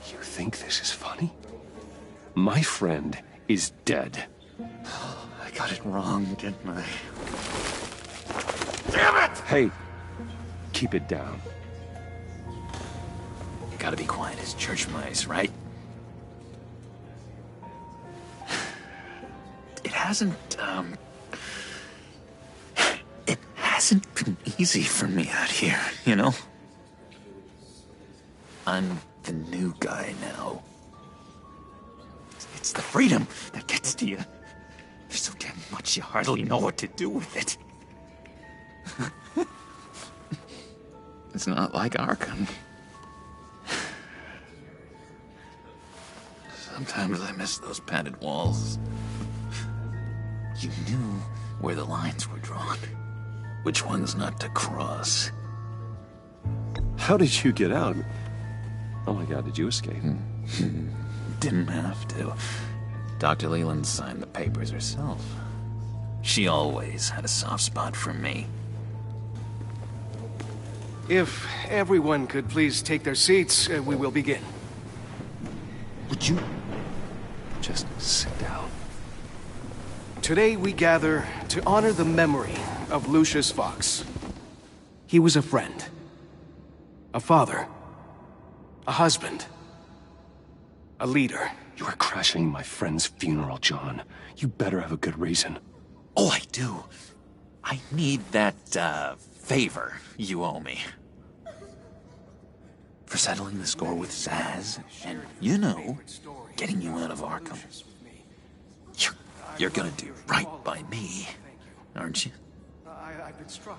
You think this is funny? My friend is dead. I got it wrong, didn't I? Damn it! Hey, keep it down. You gotta be quiet as church mice, right? It hasn't been easy for me out here, you know? I'm the new guy now. It's the freedom that gets to you. There's so damn much you hardly know what to do with it. It's not like Arkham. Sometimes I miss those padded walls. You knew where the lines were drawn. Which ones not to cross. How did you get out? Oh my God, did you escape? Didn't have to. Dr. Leland signed the papers herself. She always had a soft spot for me. If everyone could please take their seats, we will begin. Would you just sit down? Today we gather to honor the memory of Lucius Fox. He was a friend, a father, a husband, a leader. You are crashing my friend's funeral, John. You better have a good reason. Oh, I do. I need that, favor you owe me. For settling the score with Zaz, and, you know, getting you out of Arkham. You're gonna do right by me, aren't you?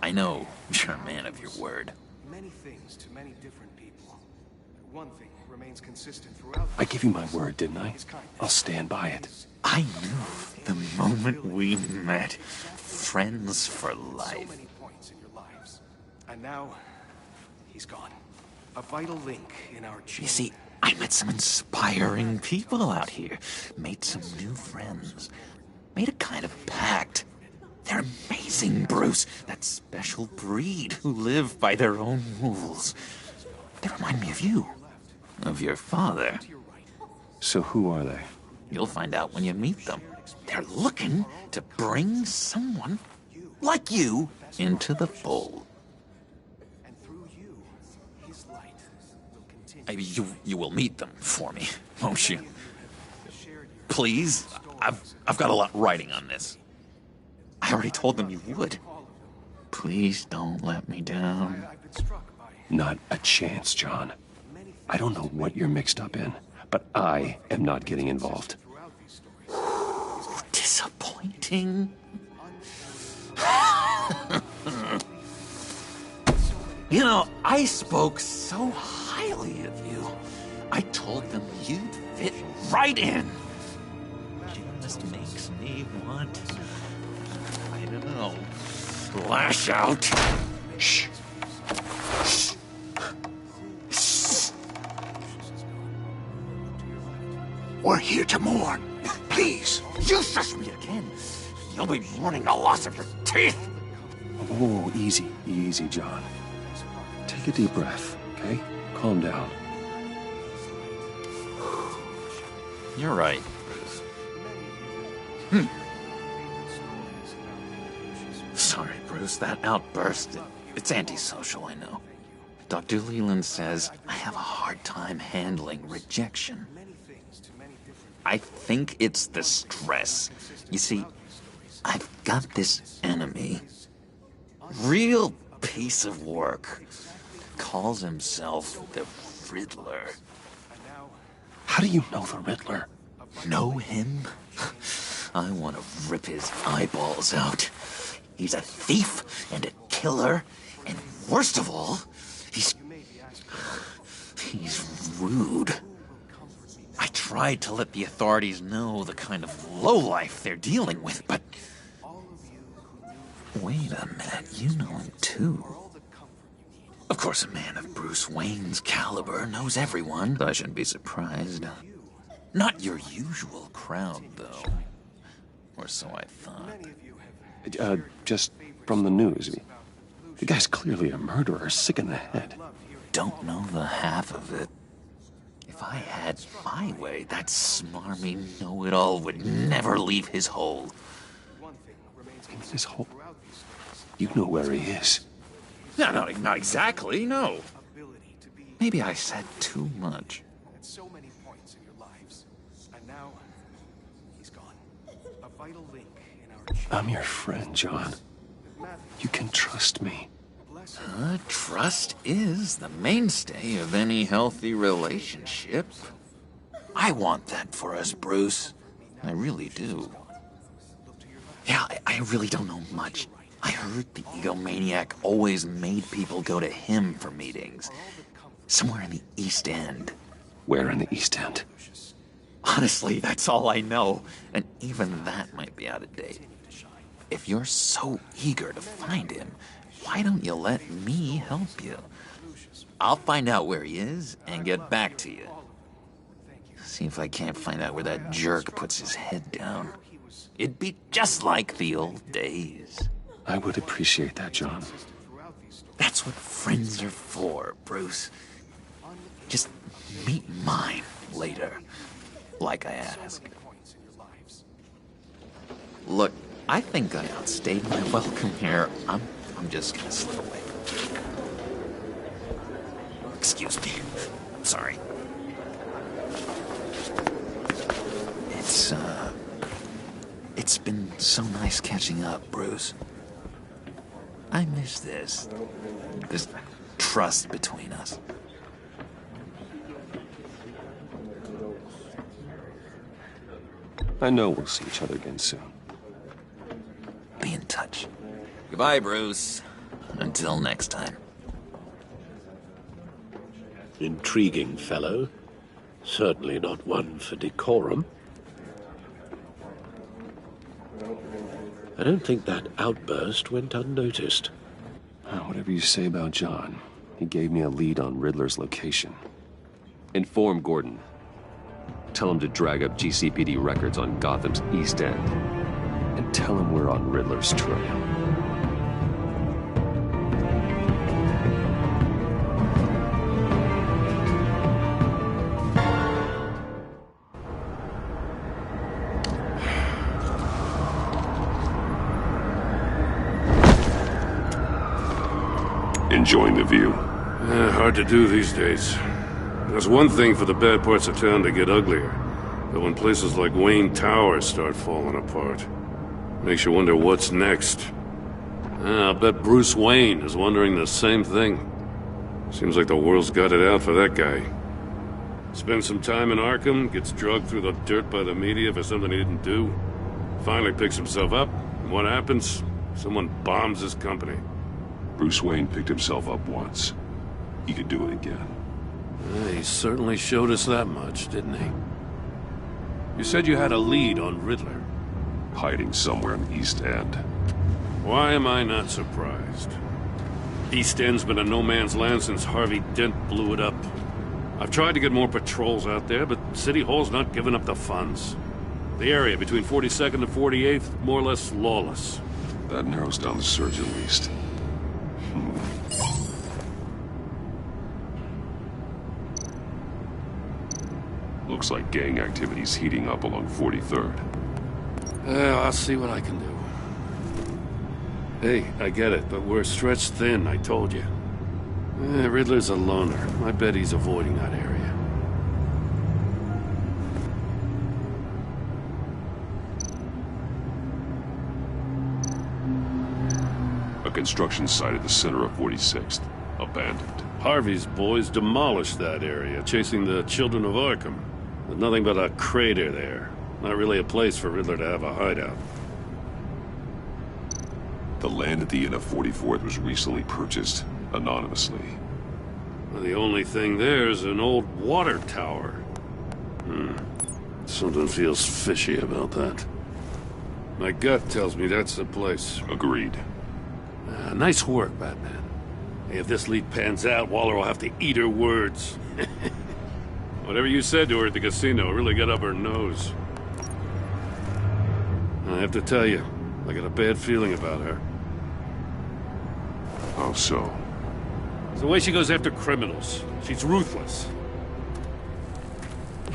I know you're a man of your word. Many things to many different people. One thing remains consistent throughout. I gave you my word, didn't I? I'll stand by it. I knew the moment we met. Friends for life. So many points in your lives. And now, he's gone. A vital link in our chain. You see, I met some inspiring people out here. Made some new friends. Made a kind of pact. They're amazing, Bruce. That special breed who live by their own rules. They remind me of you. Of your father. So who are they? You'll find out when you meet them. They're looking to bring someone like you into the fold. You will meet them for me, won't you? Please? I've got a lot riding on this. I already told them you would. Please don't let me down. Not a chance, John. I don't know what you're mixed up in, but I am not getting involved. Disappointing. You know, I spoke so highly of you. I told them you'd fit right in. It just makes me want, I don't know, lash out. Shh. Shh. Shh. We're here to mourn. Please. You shush me again. You'll be mourning the loss of your teeth. Whoa, easy, easy, John. Take a deep breath, okay? Calm down. You're right, Bruce. Sorry, Bruce, that outburst, it's antisocial, I know. Dr. Leland says I have a hard time handling rejection. I think it's the stress. You see, I've got this enemy. Real piece of work. Calls himself the Riddler. How do you know the Riddler? Know him? I want to rip his eyeballs out. He's a thief and a killer, and worst of all, he's rude. I tried to let the authorities know the kind of lowlife they're dealing with, but... Wait a minute, you know him too. Of course, a man of Bruce Wayne's caliber knows everyone. I shouldn't be surprised. Not your usual crowd, though. Or so I thought. Just from the news. The guy's clearly a murderer, sick in the head. Don't know the half of it. If I had my way, that smarmy know-it-all would never leave his hole. His hole? You know where he is. No, not exactly, no. Maybe I said too much. So many points in your lives. And now, he's gone. A vital link in our chain. I'm your friend, John. You can trust me. Trust is the mainstay of any healthy relationship. I want that for us, Bruce. I really do. Yeah, I really don't know much. I heard the egomaniac always made people go to him for meetings. Somewhere in the East End. Where in the East End? Honestly, that's all I know. And even that might be out of date. If you're so eager to find him, why don't you let me help you? I'll find out where he is and get back to you. See if I can't find out where that jerk puts his head down. It'd be just like the old days. I would appreciate that, John. That's what friends are for, Bruce. Just meet mine later, like I asked. Look, I think I outstayed my welcome here. I'm just gonna slip away. Excuse me. I'm sorry. It's been so nice catching up, Bruce. I miss this trust between us. I know we'll see each other again soon. Be in touch. Goodbye, Bruce. Until next time. Intriguing fellow. Certainly not one for decorum. I don't think that outburst went unnoticed. Whatever you say about John, he gave me a lead on Riddler's location. Inform Gordon. Tell him to drag up GCPD records on Gotham's East End. And tell him we're on Riddler's trail. Enjoying the view? Hard to do these days. There's one thing for the bad parts of town to get uglier, but when places like Wayne Tower start falling apart, makes you wonder what's next. I'll bet Bruce Wayne is wondering the same thing. Seems like the world's got it out for that guy. Spends some time in Arkham, gets drugged through the dirt by the media for something he didn't do. Finally picks himself up, and what happens? Someone bombs his company. Bruce Wayne picked himself up once. He could do it again. He certainly showed us that much, didn't he? You said you had a lead on Riddler. Hiding somewhere in the East End. Why am I not surprised? East End's been a no-man's land since Harvey Dent blew it up. I've tried to get more patrols out there, but City Hall's not giving up the funds. The area between 42nd and 48th, more or less lawless. That narrows down the search at least. Looks like gang activity's heating up along 43rd. I'll see what I can do. Hey, I get it, but we're stretched thin, I told you. Riddler's a loner. I bet he's avoiding that area. A construction site at the center of 46th. Abandoned. Harvey's boys demolished that area, chasing the children of Arkham. There's nothing but a crater there. Not really a place for Riddler to have a hideout. The land at the end of 44th was recently purchased, anonymously. Well, the only thing there is an old water tower. Something feels fishy about that. My gut tells me that's the place. Agreed. Nice work, Batman. Hey, if this lead pans out, Waller will have to eat her words. Whatever you said to her at the casino really got up her nose. I have to tell you, I got a bad feeling about her. How so? It's the way she goes after criminals. She's ruthless.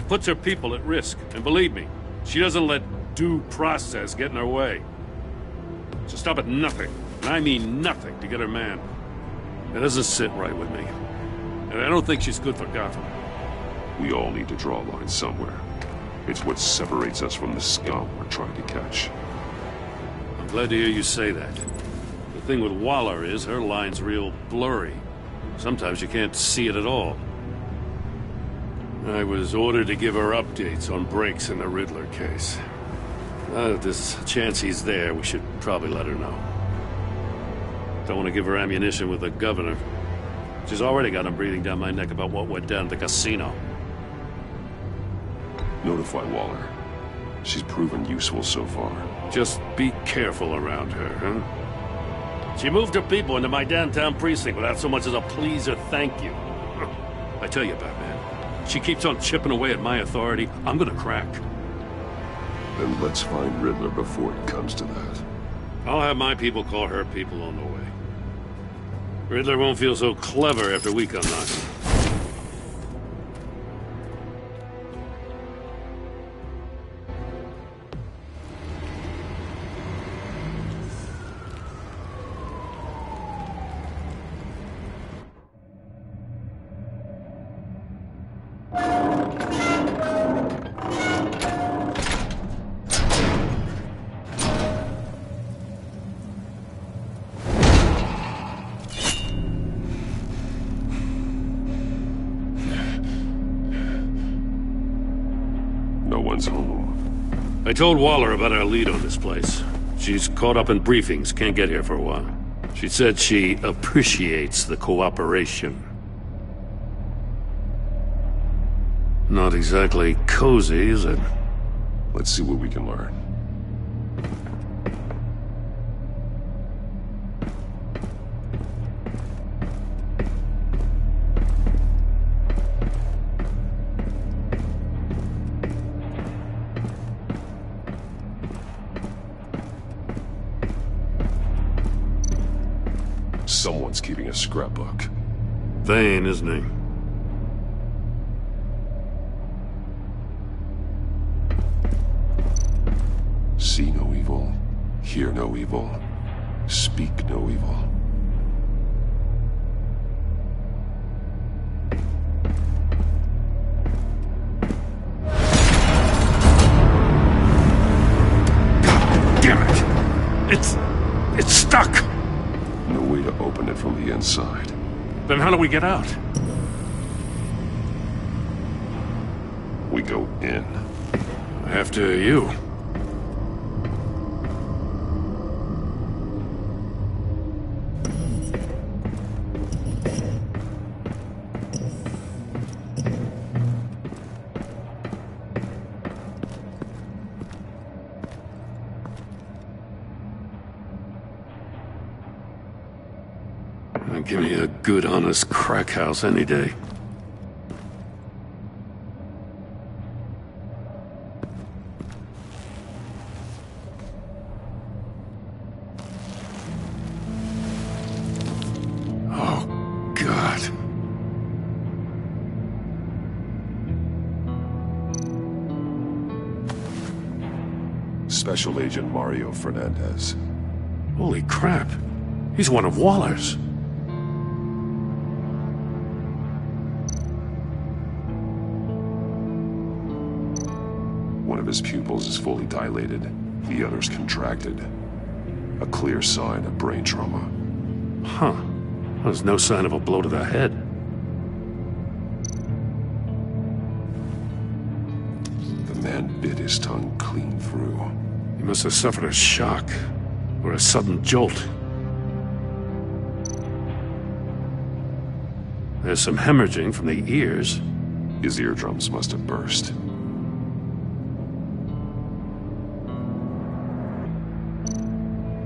Puts her people at risk. And believe me, she doesn't let due process get in her way. She'll stop at nothing, and I mean nothing, to get her man. It doesn't sit right with me. And I don't think she's good for Gotham. We all need to draw a line somewhere. It's what separates us from the scum we're trying to catch. I'm glad to hear you say that. The thing with Waller is her line's real blurry. Sometimes you can't see it at all. I was ordered to give her updates on breaks in the Riddler case. If there's a chance he's there, we should probably let her know. Don't want to give her ammunition with the governor. She's already got him breathing down my neck about what went down at the casino. Notify Waller. She's proven useful so far. Just be careful around her, huh? She moved her people into my downtown precinct without so much as a please or thank you. I tell you, Batman, she keeps on chipping away at my authority. I'm gonna crack. Then let's find Riddler before it comes to that. I'll have my people call her people on the way. Riddler won't feel so clever after we come knocking. Home. I told Waller about our lead on this place. She's caught up in briefings, can't get here for a while. She said she appreciates the cooperation. Not exactly cozy, is it? Let's see what we can learn. Someone's keeping a scrapbook. Vane, isn't he? See no evil, hear no evil, speak no evil. Damn it! It's stuck! No way to open it from the inside. Then how do we get out? We go in. After you. Give me a good, honest crack house any day. Oh, God. Special Agent Mario Fernandez. Holy crap. He's one of Waller's. One of his pupils is fully dilated, the other's contracted. A clear sign of brain trauma. Huh. There's no sign of a blow to the head. The man bit his tongue clean through. He must have suffered a shock, or a sudden jolt. There's some hemorrhaging from the ears. His eardrums must have burst.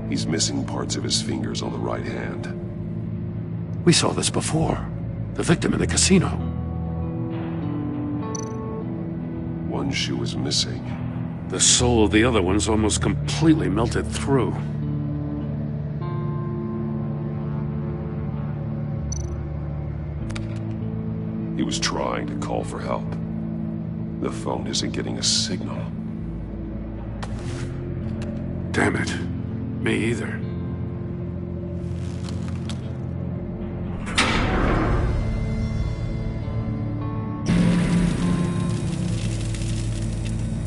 He's missing parts of his fingers on the right hand. We saw this before. The victim in the casino. One shoe is missing. The sole of the other one's almost completely melted through. He was trying to call for help. The phone isn't getting a signal. Damn it. Me either.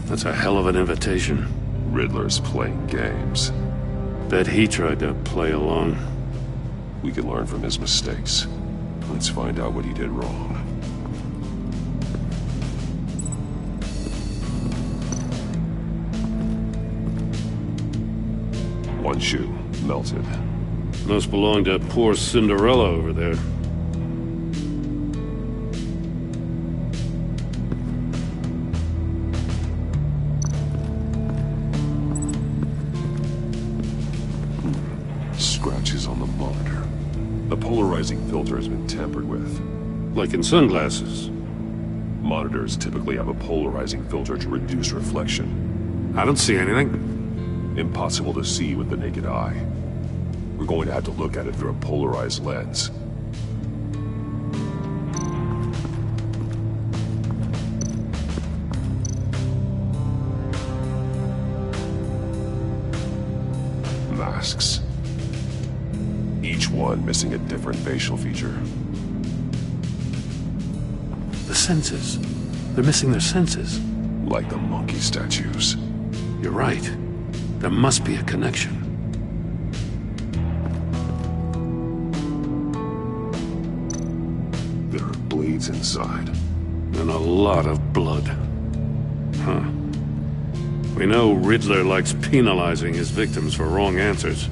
That's a hell of an invitation. Riddler's playing games. Bet he tried to play along. We can learn from his mistakes. Let's find out what he did wrong. One shoe, melted. Must belong to poor Cinderella over there. Scratches on the monitor. The polarizing filter has been tampered with. Like in sunglasses. Monitors typically have a polarizing filter to reduce reflection. I don't see anything. Impossible to see with the naked eye. We're going to have to look at it through a polarized lens. Masks. Each one missing a different facial feature. The senses. They're missing their senses. Like the monkey statues. You're right. There must be a connection. There are blades inside. And a lot of blood. Huh. We know Riddler likes penalizing his victims for wrong answers.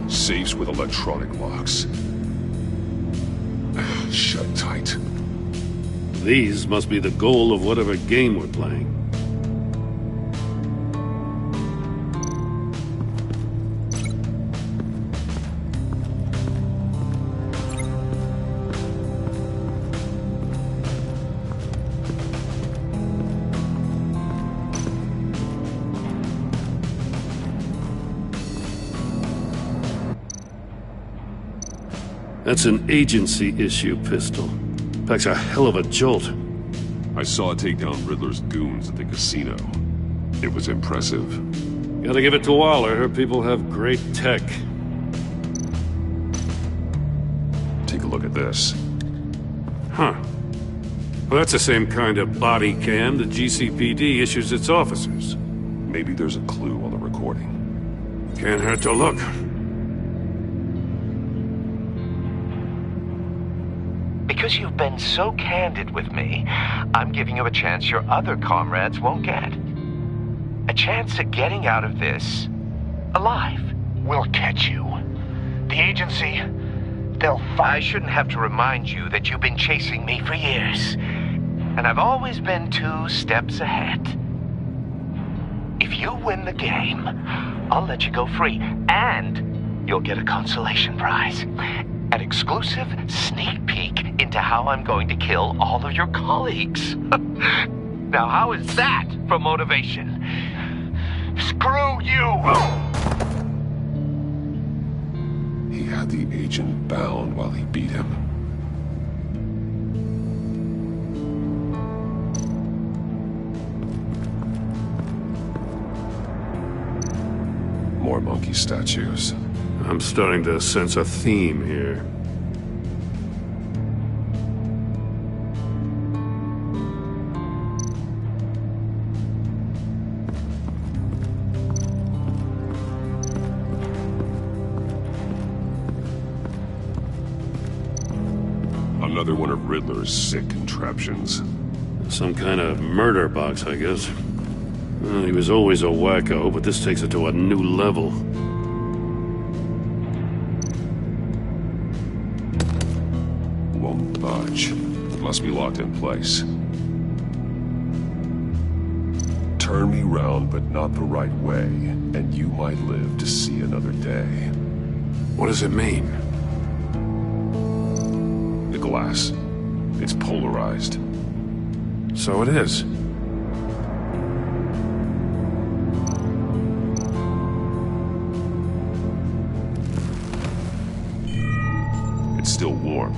Safes with electronic locks. Shut tight. These must be the goal of whatever game we're playing. That's an agency-issue pistol. Packs a hell of a jolt. I saw it take down Riddler's goons at the casino. It was impressive. Gotta give it to Waller. Her people have great tech. Take a look at this. Huh. Well, that's the same kind of body cam the GCPD issues its officers. Maybe there's a clue on the recording. Can't hurt to look. Because you've been so candid with me, I'm giving you a chance your other comrades won't get. A chance at getting out of this alive. We'll catch you. The agency, I shouldn't have to remind you that you've been chasing me for years. And I've always been 2 steps ahead. If you win the game, I'll let you go free. And you'll get a consolation prize. An exclusive sneak peek into how I'm going to kill all of your colleagues. Now, how is that for motivation? Screw you! He had the agent bound while he beat him. More monkey statues. I'm starting to sense a theme here. Another one of Riddler's sick contraptions. Some kind of murder box, I guess. Well, he was always a wacko, but this takes it to a new level. Won't budge. Must be locked in place. Turn me round, but not the right way, and you might live to see another day. What does it mean? The glass. It's polarized. So it is. It's still warm.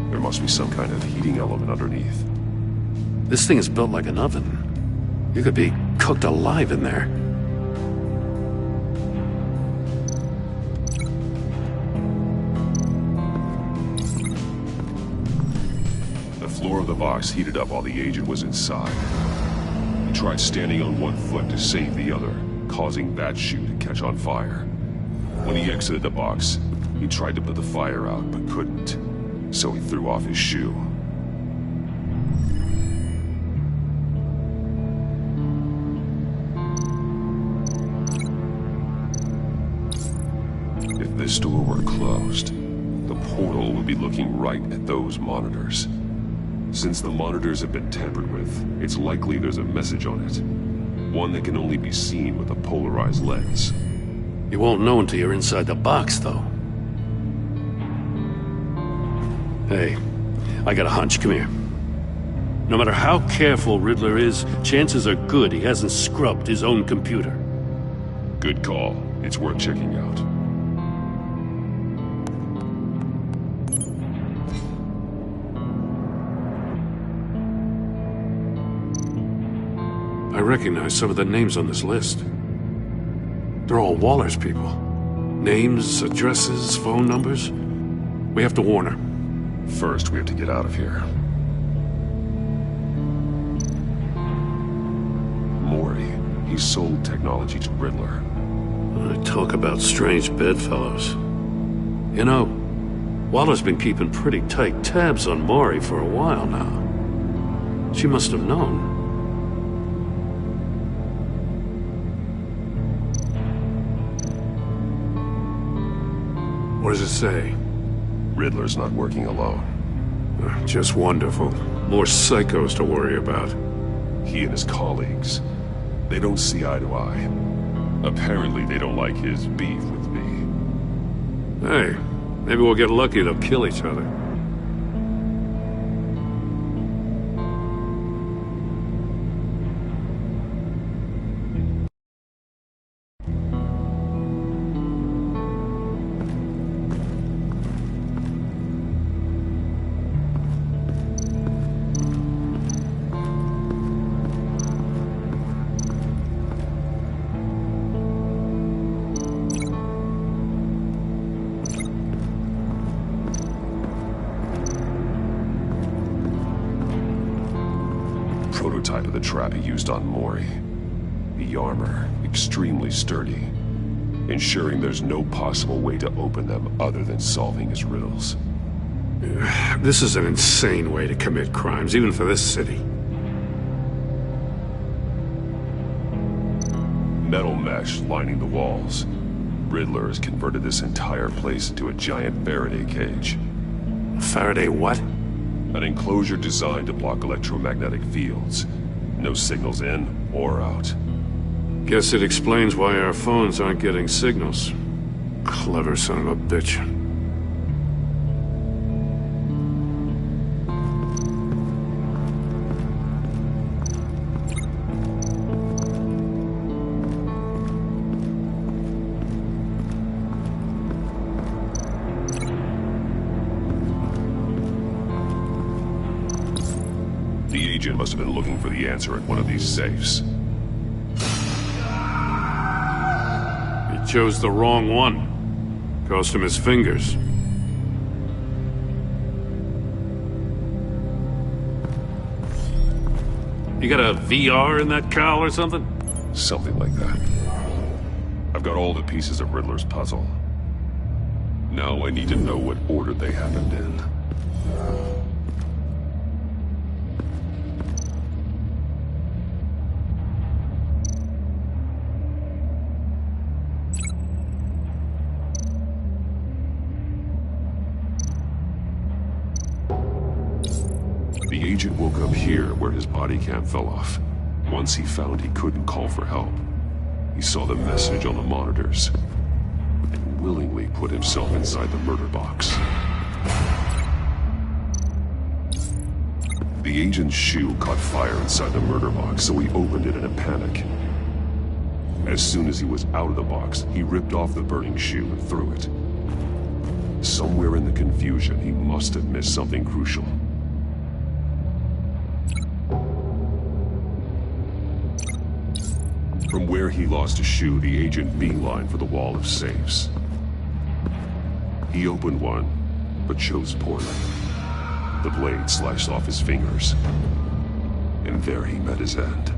There must be some kind of heating element underneath. This thing is built like an oven. You could be cooked alive in there. The floor of the box heated up while the agent was inside. He tried standing on one foot to save the other, causing that shoe to catch on fire. When he exited the box, he tried to put the fire out, but couldn't. So he threw off his shoe. If this door were closed, the portal would be looking right at those monitors. Since the monitors have been tampered with, it's likely there's a message on it. One that can only be seen with a polarized lens. You won't know until you're inside the box, though. Hey, I got a hunch. Come here. No matter how careful Riddler is, chances are good he hasn't scrubbed his own computer. Good call. It's worth checking out. I recognize some of the names on this list. They're all Waller's people. Names, addresses, phone numbers. We have to warn her. First, we have to get out of here. Maury, he sold technology to Riddler. Talk about strange bedfellows. You know, Waller's been keeping pretty tight tabs on Maury for a while now. She must have known. What does it say? Riddler's not working alone. Just wonderful. More psychos to worry about. He and his colleagues, they don't see eye to eye. Apparently they don't like his beef with me. Hey, maybe we'll get lucky they'll kill each other. Prototype of the trap he used on Maury. The armor, extremely sturdy, ensuring there's no possible way to open them other than solving his riddles. This is an insane way to commit crimes, even for this city. Metal mesh lining the walls. Riddler has converted this entire place into a giant Faraday cage. Faraday what? An enclosure designed to block electromagnetic fields. No signals in or out. Guess it explains why our phones aren't getting signals. Clever son of a bitch. The agent must have been looking for the answer at one of these safes. He chose the wrong one. Cost him his fingers. You got a VR in that cowl or something? Something like that. I've got all the pieces of Riddler's puzzle. Now I need to know what order they happened in. The agent woke up here where his body cam fell off. Once he found he couldn't call for help, he saw the message on the monitors and willingly put himself inside the murder box. The agent's shoe caught fire inside the murder box, so he opened it in a panic. As soon as he was out of the box, he ripped off the burning shoe and threw it. Somewhere in the confusion, he must have missed something crucial. From where he lost a shoe, the agent beelined for the wall of safes. He opened one, but chose poorly. The blade sliced off his fingers, and there he met his end.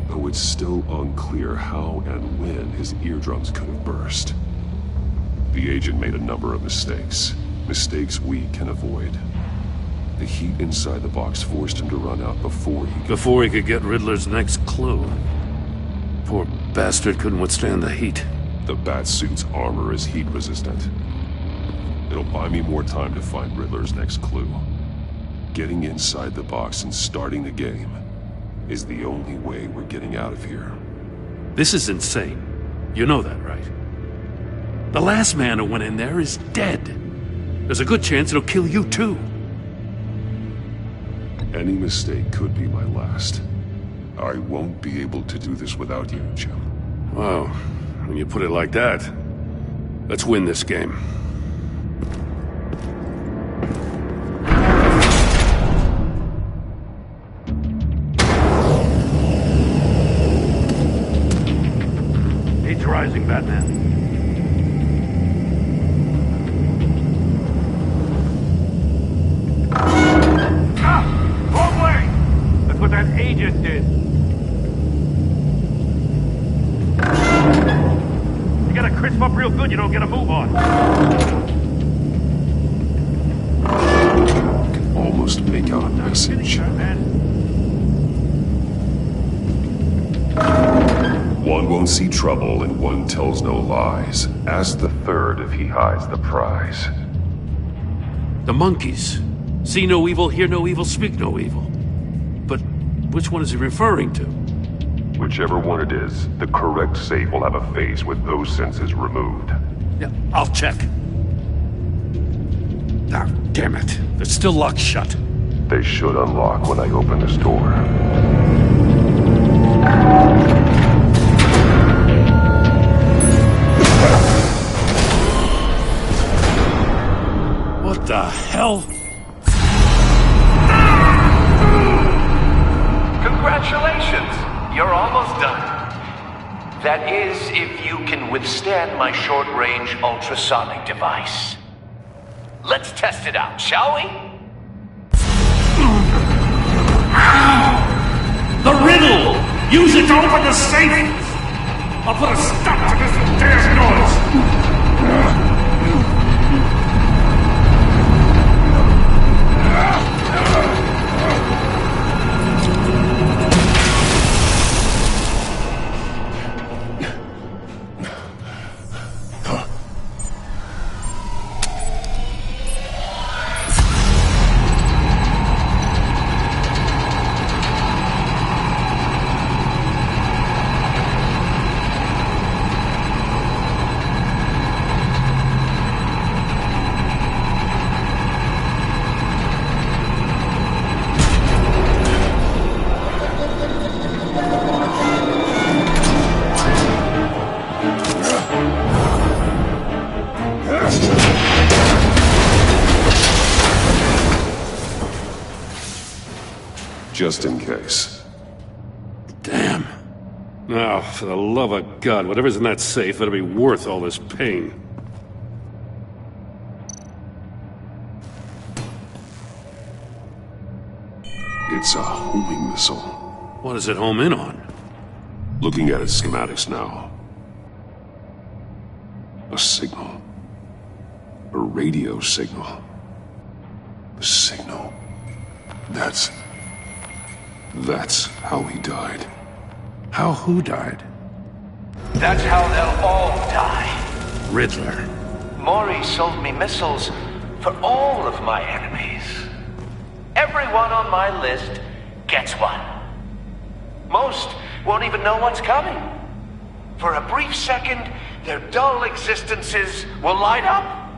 Though it's still unclear how and when his eardrums could have burst. The agent made a number of mistakes. Mistakes we can avoid. The heat inside the box forced him to run out before he could get Riddler's next clue. Poor bastard couldn't withstand the heat. The Batsuit's armor is heat resistant. It'll buy me more time to find Riddler's next clue. Getting inside the box and starting the game is the only way we're getting out of here. This is insane. You know that, right? The last man who went in there is dead. There's a good chance it'll kill you too. Any mistake could be my last. I won't be able to do this without you, Jim. Wow. When you put it like that, let's win this game. Age rising, Batman. What that agent did. You gotta crisp up real good, you don't get a move on. I can almost make out a message. One won't see trouble and one tells no lies. Ask the third if he hides the prize. The monkeys. See no evil, hear no evil, speak no evil. But which one is he referring to? Whichever one it is, the correct safe will have a face with those senses removed. Yeah, I'll check. Ah, damn it. They're still locked shut. They should unlock when I open this door. What the hell? Congratulations! You're almost done. That is, if you can withstand my short-range ultrasonic device. Let's test it out, shall we? The riddle! Use it to open the safe! I'll put a stop to this damn noise! Just in case. Damn. Now, for the love of God, whatever's in that safe better be worth all this pain. It's a homing missile. What does it home in on? Looking at its schematics now. A signal. A radio signal. A signal. That's how he died. How who died? That's how they'll all die. Riddler. Maury sold me missiles for all of my enemies. Everyone on my list gets one. Most won't even know what's coming. For a brief second, their dull existences will light up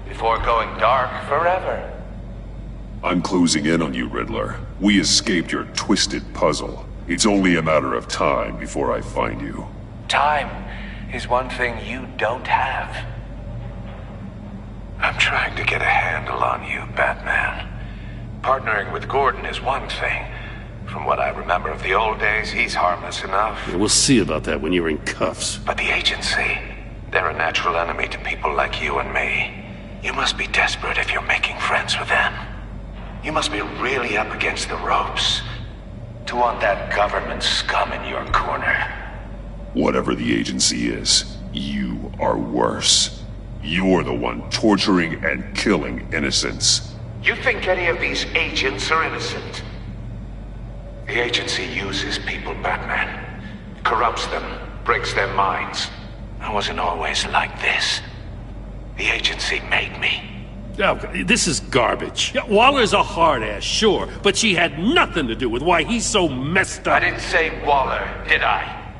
before going dark forever. I'm closing in on you, Riddler. We escaped your twisted puzzle. It's only a matter of time before I find you. Time is one thing you don't have. I'm trying to get a handle on you, Batman. Partnering with Gordon is one thing. From what I remember of the old days, he's harmless enough. Yeah, we'll see about that when you're in cuffs. But the agency, they're a natural enemy to people like you and me. You must be desperate if you're making friends with them. You must be really up against the ropes to want that government scum in your corner. Whatever the agency is, you are worse. You're the one torturing and killing innocents. You think any of these agents are innocent? The agency uses people, Batman. Corrupts them, breaks their minds. I wasn't always like this. The agency made me. Oh, this is garbage. Yeah, Waller's a hard-ass, sure, but she had nothing to do with why he's so messed up. I didn't say Waller, did I?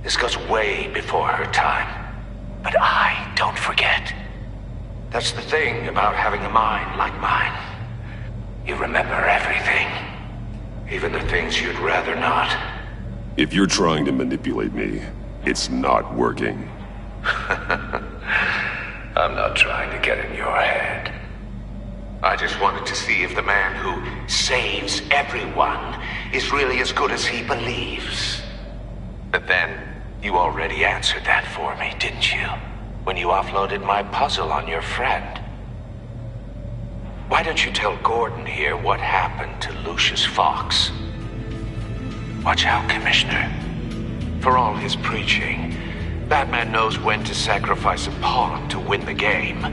This goes way before her time. But I don't forget. That's the thing about having a mind like mine. You remember everything. Even the things you'd rather not. If you're trying to manipulate me, it's not working. I'm not trying to get in your head. I just wanted to see if the man who saves everyone is really as good as he believes. But then, you already answered that for me, didn't you? When you offloaded my puzzle on your friend. Why don't you tell Gordon here what happened to Lucius Fox? Watch out, Commissioner. For all his preaching, Batman knows when to sacrifice a pawn to win the game.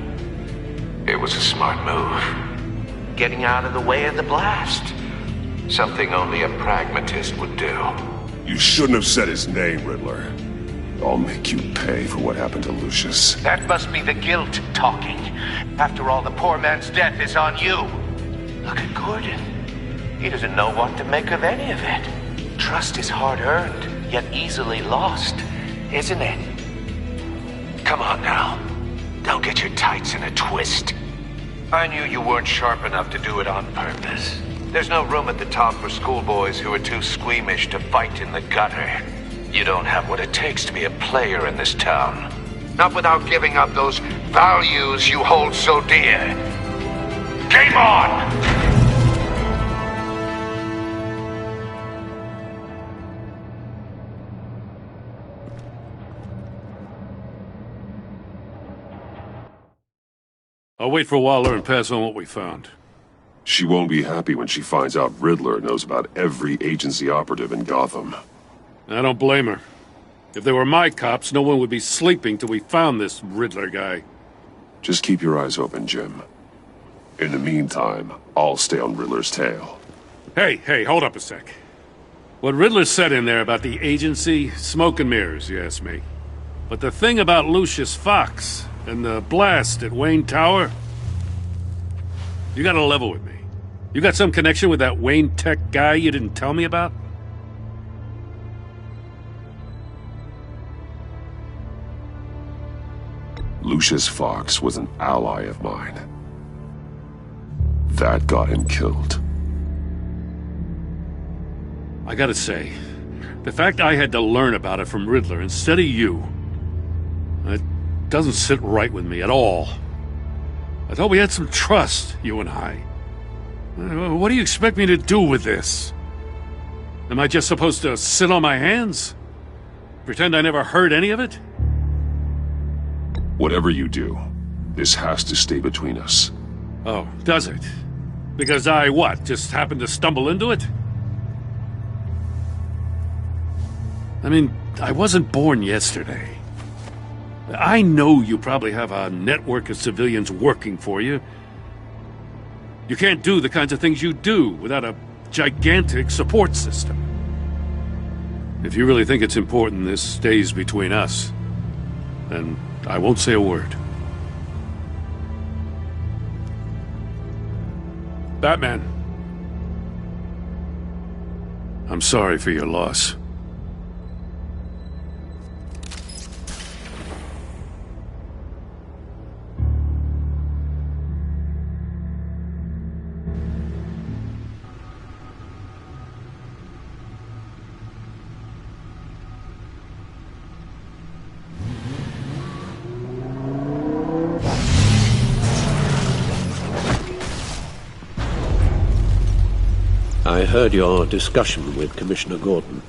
It was a smart move. Getting out of the way of the blast. Something only a pragmatist would do. You shouldn't have said his name, Riddler. I'll make you pay for what happened to Lucius. That must be the guilt talking. After all, the poor man's death is on you. Look at Gordon. He doesn't know what to make of any of it. Trust is hard-earned, yet easily lost, isn't it? Come on now. Don't get your tights in a twist. I knew you weren't sharp enough to do it on purpose. There's no room at the top for schoolboys who are too squeamish to fight in the gutter. You don't have what it takes to be a player in this town. Not without giving up those values you hold so dear. Game on! I'll wait for Waller and pass on what we found. She won't be happy when she finds out Riddler knows about every agency operative in Gotham. I don't blame her. If they were my cops, no one would be sleeping till we found this Riddler guy. Just keep your eyes open, Jim. In the meantime, I'll stay on Riddler's tail. Hey, hold up a sec. What Riddler said in there about the agency, smoke and mirrors, you ask me. But the thing about Lucius Fox and the blast at Wayne Tower, you gotta level with me. You got some connection with that Wayne Tech guy you didn't tell me about? Lucius Fox was an ally of mine. That got him killed. I gotta say, the fact I had to learn about it from Riddler instead of you, it doesn't sit right with me at all. I thought we had some trust, you and I. What do you expect me to do with this? Am I just supposed to sit on my hands? Pretend I never heard any of it? Whatever you do, this has to stay between us. Oh, does it? Because I, what, just happened to stumble into it? I mean, I wasn't born yesterday. I know you probably have a network of civilians working for you. You can't do the kinds of things you do without a gigantic support system. If you really think it's important this stays between us, then I won't say a word. Batman. I'm sorry for your loss. I heard your discussion with Commissioner Gordon.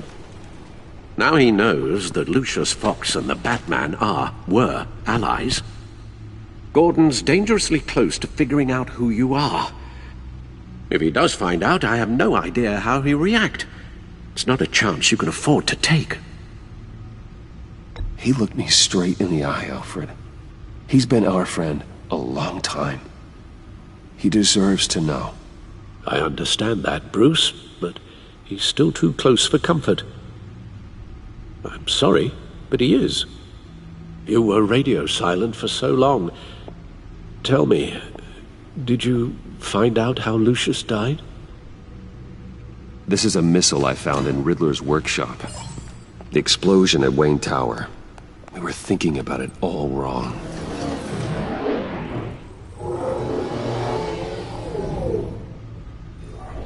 Now he knows that Lucius Fox and the Batman were allies. Gordon's dangerously close to figuring out who you are. If he does find out, I have no idea how he'll react. It's not a chance you can afford to take. He looked me straight in the eye, Alfred. He's been our friend a long time. He deserves to know. I understand that, Bruce, but he's still too close for comfort. I'm sorry, but he is. You were radio silent for so long. Tell me, did you find out how Lucius died? This is a missile I found in Riddler's workshop. The explosion at Wayne Tower. We were thinking about it all wrong.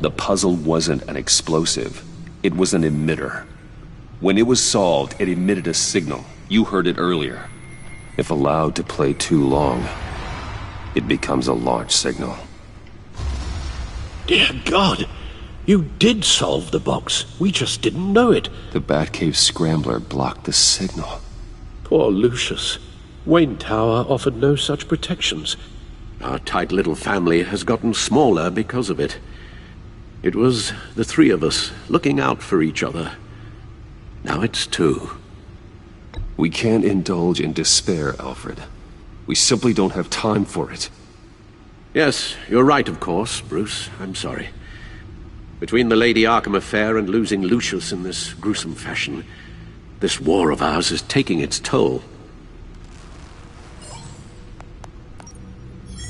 The puzzle wasn't an explosive. It was an emitter. When it was solved, it emitted a signal. You heard it earlier. If allowed to play too long, it becomes a launch signal. Dear God! You did solve the box. We just didn't know it. The Batcave scrambler blocked the signal. Poor Lucius. Wayne Tower offered no such protections. Our tight little family has gotten smaller because of it. It was the three of us looking out for each other. Now it's two. We can't indulge in despair, Alfred. We simply don't have time for it. Yes, you're right, of course, Bruce. I'm sorry. Between the Lady Arkham affair and losing Lucius in this gruesome fashion, this war of ours is taking its toll.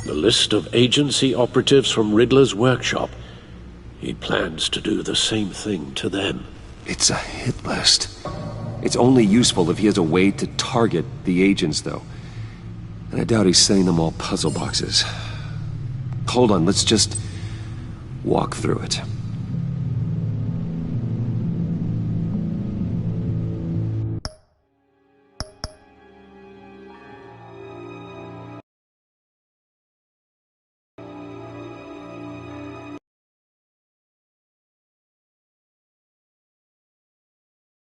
The list of agency operatives from Riddler's workshop. He plans to do the same thing to them. It's a hit list. It's only useful if he has a way to target the agents, though. And I doubt he's setting them all puzzle boxes. Hold on, let's just walk through it.